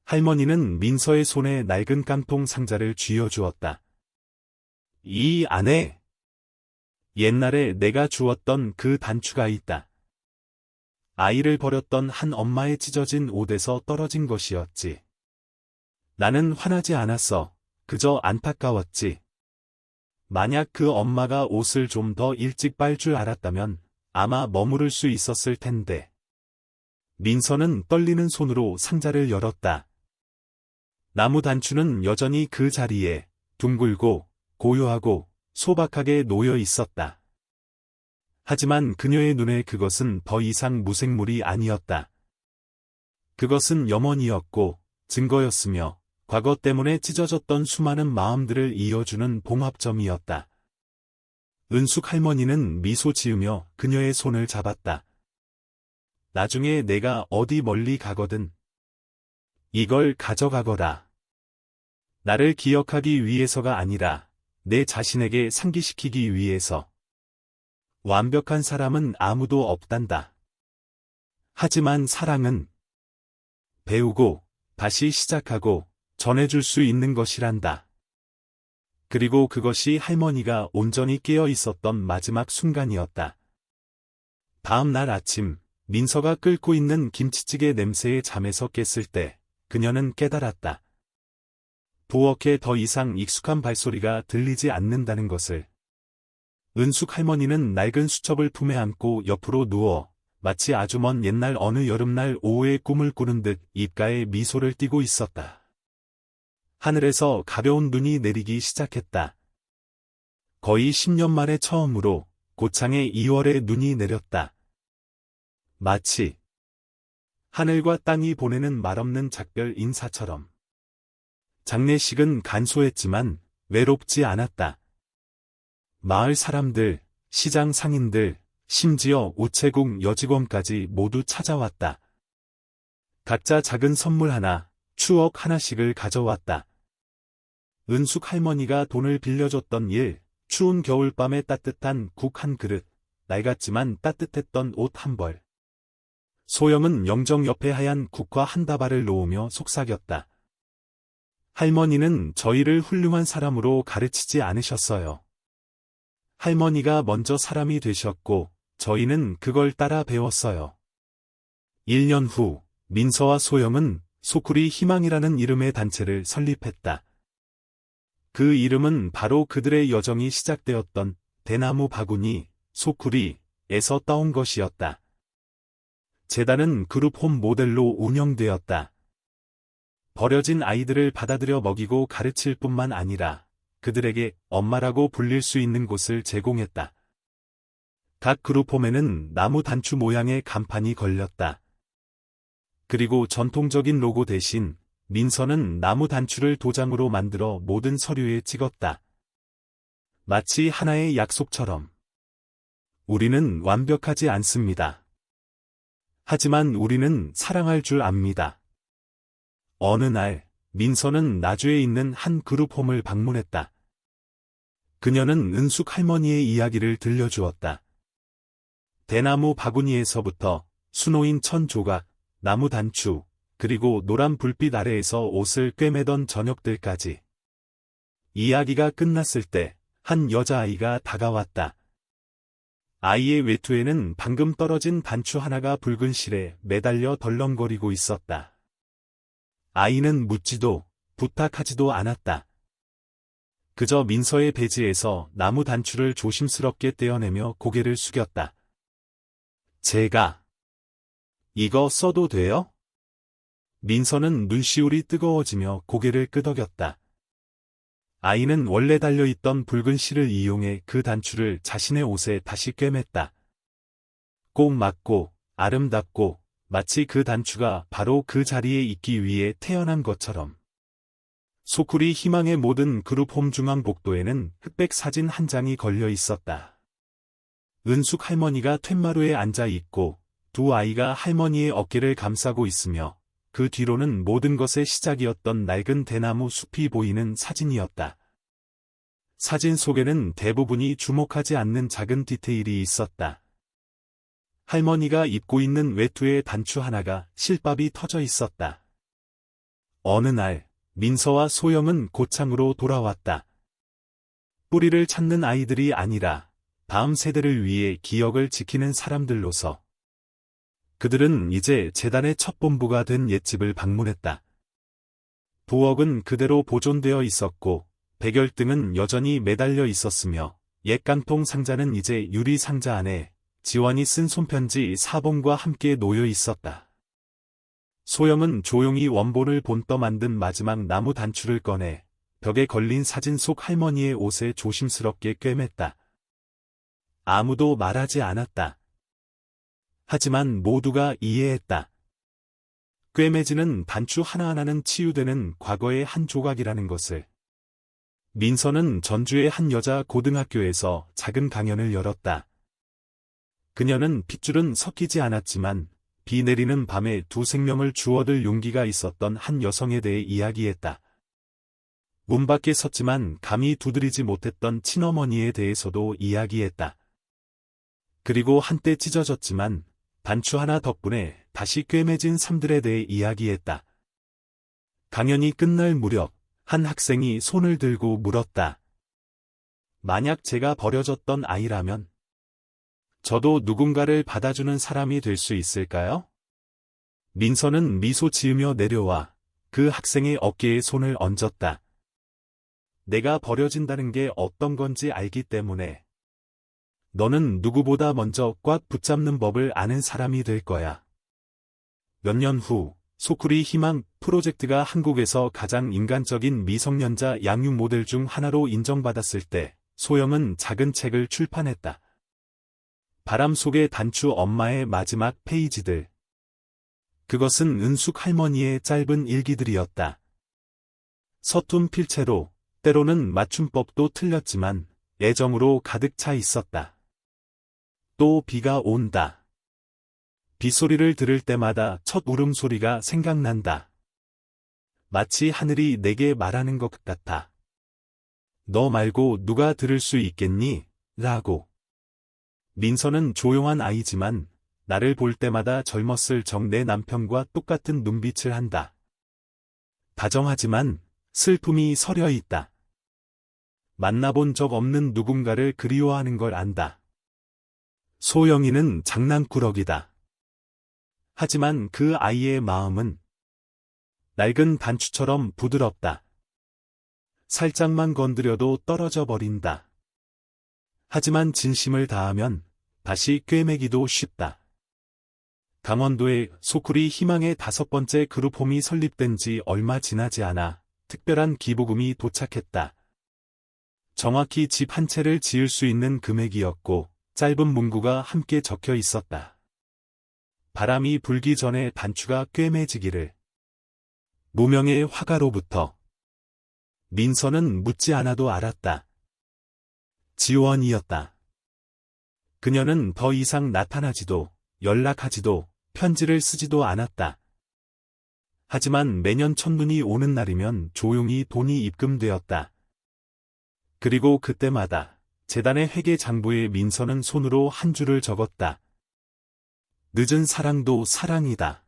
할머니는 민서의 손에 낡은 깡통 상자를 쥐어주었다. 이 안에 옛날에 내가 주었던 그 단추가 있다. 아이를 버렸던 한 엄마의 찢어진 옷에서 떨어진 것이었지. 나는 화나지 않았어. 그저 안타까웠지. 만약 그 엄마가 옷을 좀 더 일찍 빨 줄 알았다면 아마 머무를 수 있었을 텐데. 민서는 떨리는 손으로 상자를 열었다. 나무 단추는 여전히 그 자리에 둥글고 고요하고 소박하게 놓여 있었다. 하지만 그녀의 눈에 그것은 더 이상 무생물이 아니었다. 그것은 염원이었고 증거였으며 과거 때문에 찢어졌던 수많은 마음들을 이어주는 봉합점이었다. 은숙 할머니는 미소 지으며 그녀의 손을 잡았다. 나중에 내가 어디 멀리 가거든 이걸 가져가거라. 나를 기억하기 위해서가 아니라 내 자신에게 상기시키기 위해서. 완벽한 사람은 아무도 없단다. 하지만 사랑은 배우고 다시 시작하고 전해줄 수 있는 것이란다. 그리고 그것이 할머니가 온전히 깨어 있었던 마지막 순간이었다. 다음 날 아침, 민서가 끓고 있는 김치찌개 냄새에 잠에서 깼을 때 그녀는 깨달았다. 부엌에 더 이상 익숙한 발소리가 들리지 않는다는 것을. 은숙 할머니는 낡은 수첩을 품에 안고 옆으로 누워 마치 아주 먼 옛날 어느 여름날 오후의 꿈을 꾸는 듯 입가에 미소를 띠고 있었다. 하늘에서 가벼운 눈이 내리기 시작했다. 거의 10년 만에 처음으로 고창에 2월에 눈이 내렸다. 마치 하늘과 땅이 보내는 말없는 작별 인사처럼. 장례식은 간소했지만 외롭지 않았다. 마을 사람들, 시장 상인들, 심지어 우체국 여직원까지 모두 찾아왔다. 각자 작은 선물 하나, 추억 하나씩을 가져왔다. 은숙 할머니가 돈을 빌려줬던 일, 추운 겨울밤에 따뜻한 국 한 그릇, 낡았지만 따뜻했던 옷 한 벌. 소영은 영정 옆에 하얀 국화 한 다발을 놓으며 속삭였다. 할머니는 저희를 훌륭한 사람으로 가르치지 않으셨어요. 할머니가 먼저 사람이 되셨고 저희는 그걸 따라 배웠어요. 1년 후 민서와 소영은 소쿠리 희망이라는 이름의 단체를 설립했다. 그 이름은 바로 그들의 여정이 시작되었던 대나무 바구니, 소쿠리에서 따온 것이었다. 재단은 그룹홈 모델로 운영되었다. 버려진 아이들을 받아들여 먹이고 가르칠 뿐만 아니라 그들에게 엄마라고 불릴 수 있는 곳을 제공했다. 각 그룹홈에는 나무 단추 모양의 간판이 걸렸다. 그리고 전통적인 로고 대신 민서는 나무 단추를 도장으로 만들어 모든 서류에 찍었다. 마치 하나의 약속처럼. 우리는 완벽하지 않습니다. 하지만 우리는 사랑할 줄 압니다. 어느 날 민서는 나주에 있는 한 그룹홈을 방문했다. 그녀는 은숙 할머니의 이야기를 들려주었다. 대나무 바구니에서부터 수놓인 천 조각, 나무 단추, 그리고 노란 불빛 아래에서 옷을 꿰매던 저녁들까지. 이야기가 끝났을 때 한 여자아이가 다가왔다. 아이의 외투에는 방금 떨어진 단추 하나가 붉은 실에 매달려 덜렁거리고 있었다. 아이는 묻지도 부탁하지도 않았다. 그저 민서의 배지에서 나무 단추를 조심스럽게 떼어내며 고개를 숙였다. 제가 이거 써도 돼요? 민서는 눈시울이 뜨거워지며 고개를 끄덕였다. 아이는 원래 달려있던 붉은 실을 이용해 그 단추를 자신의 옷에 다시 꿰맸다. 꼭 맞고 아름답고 마치 그 단추가 바로 그 자리에 있기 위해 태어난 것처럼. 소쿠리 희망의 모든 그룹홈 중앙 복도에는 흑백 사진 한 장이 걸려 있었다. 은숙 할머니가 툇마루에 앉아 있고 두 아이가 할머니의 어깨를 감싸고 있으며 그 뒤로는 모든 것의 시작이었던 낡은 대나무 숲이 보이는 사진이었다. 사진 속에는 대부분이 주목하지 않는 작은 디테일이 있었다. 할머니가 입고 있는 외투의 단추 하나가 실밥이 터져 있었다. 어느 날 민서와 소영은 고창으로 돌아왔다. 뿌리를 찾는 아이들이 아니라 다음 세대를 위해 기억을 지키는 사람들로서. 그들은 이제 재단의 첫 본부가 된 옛집을 방문했다. 부엌은 그대로 보존되어 있었고 백열등은 여전히 매달려 있었으며 옛 깡통 상자는 이제 유리 상자 안에 지원이 쓴 손편지 4봉과 함께 놓여 있었다. 소영은 조용히 원본을 본떠 만든 마지막 나무 단추를 꺼내 벽에 걸린 사진 속 할머니의 옷에 조심스럽게 꿰맸다. 아무도 말하지 않았다. 하지만 모두가 이해했다. 꿰매지는 단추 하나하나는 치유되는 과거의 한 조각이라는 것을. 민서는 전주의 한 여자 고등학교에서 작은 강연을 열었다. 그녀는 핏줄은 섞이지 않았지만 비 내리는 밤에 두 생명을 주워들 용기가 있었던 한 여성에 대해 이야기했다. 문 밖에 섰지만 감히 두드리지 못했던 친어머니에 대해서도 이야기했다. 그리고 한때 찢어졌지만 단추 하나 덕분에 다시 꿰매진 삶들에 대해 이야기했다. 강연이 끝날 무렵 한 학생이 손을 들고 물었다. 만약 제가 버려졌던 아이라면 저도 누군가를 받아주는 사람이 될 수 있을까요? 민서는 미소 지으며 내려와 그 학생의 어깨에 손을 얹었다. 내가 버려진다는 게 어떤 건지 알기 때문에 너는 누구보다 먼저 꽉 붙잡는 법을 아는 사람이 될 거야. 몇 년 후 소쿠리 희망 프로젝트가 한국에서 가장 인간적인 미성년자 양육 모델 중 하나로 인정받았을 때 소영은 작은 책을 출판했다. 바람 속의 단추 엄마의 마지막 페이지들. 그것은 은숙 할머니의 짧은 일기들이었다. 서툰 필체로 때로는 맞춤법도 틀렸지만 애정으로 가득 차 있었다. 또 비가 온다. 빗소리를 들을 때마다 첫 울음소리가 생각난다. 마치 하늘이 내게 말하는 것 같아. 너 말고 누가 들을 수 있겠니? 라고. 민서는 조용한 아이지만 나를 볼 때마다 젊었을 적 내 남편과 똑같은 눈빛을 한다. 다정하지만 슬픔이 서려 있다. 만나본 적 없는 누군가를 그리워하는 걸 안다. 소영이는 장난꾸러기다. 하지만 그 아이의 마음은 낡은 단추처럼 부드럽다. 살짝만 건드려도 떨어져 버린다. 하지만 진심을 다하면 다시 꿰매기도 쉽다. 강원도의 소쿠리 희망의 5번째 그룹홈이 설립된 지 얼마 지나지 않아 특별한 기부금이 도착했다. 정확히 집 한 채를 지을 수 있는 금액이었고 짧은 문구가 함께 적혀 있었다. 바람이 불기 전에 단추가 꿰매지기를. 무명의 화가로부터. 민서는 묻지 않아도 알았다. 지원이었다. 그녀는 더 이상 나타나지도 연락하지도 편지를 쓰지도 않았다. 하지만 매년 첫눈이 오는 날이면 조용히 돈이 입금되었다. 그리고 그때마다 재단의 회계 장부에 민서는 손으로 한 줄을 적었다. 늦은 사랑도 사랑이다.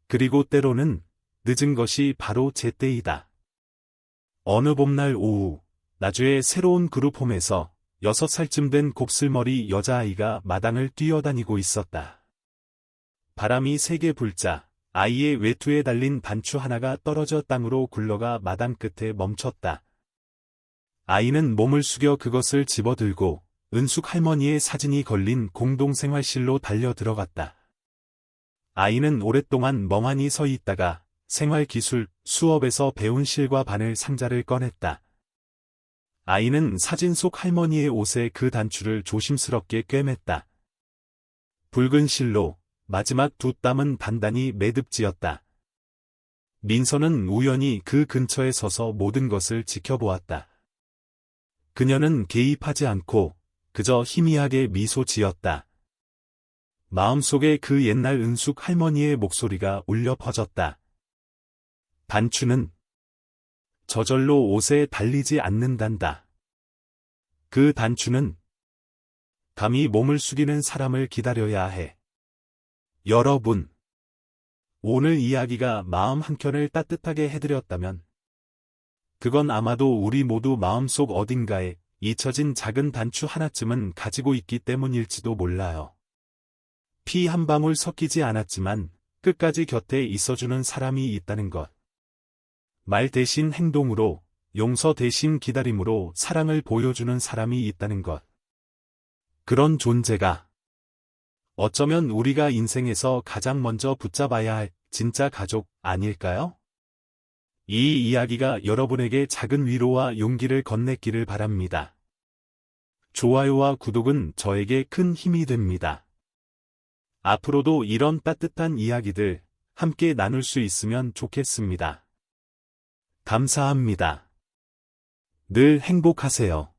그리고 때로는 늦은 것이 바로 제때이다. 어느 봄날 오후 나주의 새로운 그룹홈에서 6살쯤 된 곱슬머리 여자아이가 마당을 뛰어다니고 있었다. 바람이 세게 불자 아이의 외투에 달린 단추 하나가 떨어져 땅으로 굴러가 마당 끝에 멈췄다. 아이는 몸을 숙여 그것을 집어들고 은숙 할머니의 사진이 걸린 공동생활실로 달려 들어갔다. 아이는 오랫동안 멍하니 서 있다가 생활기술 수업에서 배운 실과 바늘 상자를 꺼냈다. 아이는 사진 속 할머니의 옷에 그 단추를 조심스럽게 꿰맸다. 붉은 실로 마지막 두 땀은 단단히 매듭지었다. 민서는 우연히 그 근처에 서서 모든 것을 지켜보았다. 그녀는 개입하지 않고 그저 희미하게 미소 지었다. 마음속에 그 옛날 은숙 할머니의 목소리가 울려 퍼졌다. 단추는 저절로 옷에 달리지 않는단다. 그 단추는 감히 몸을 숙이는 사람을 기다려야 해. 여러분, 오늘 이야기가 마음 한켠을 따뜻하게 해드렸다면 그건 아마도 우리 모두 마음속 어딘가에 잊혀진 작은 단추 하나쯤은 가지고 있기 때문일지도 몰라요. 피 한 방울 섞이지 않았지만 끝까지 곁에 있어주는 사람이 있다는 것. 말 대신 행동으로, 용서 대신 기다림으로 사랑을 보여주는 사람이 있다는 것. 그런 존재가 어쩌면 우리가 인생에서 가장 먼저 붙잡아야 할 진짜 가족 아닐까요? 이 이야기가 여러분에게 작은 위로와 용기를 건넸기를 바랍니다. 좋아요와 구독은 저에게 큰 힘이 됩니다. 앞으로도 이런 따뜻한 이야기들 함께 나눌 수 있으면 좋겠습니다. 감사합니다. 늘 행복하세요.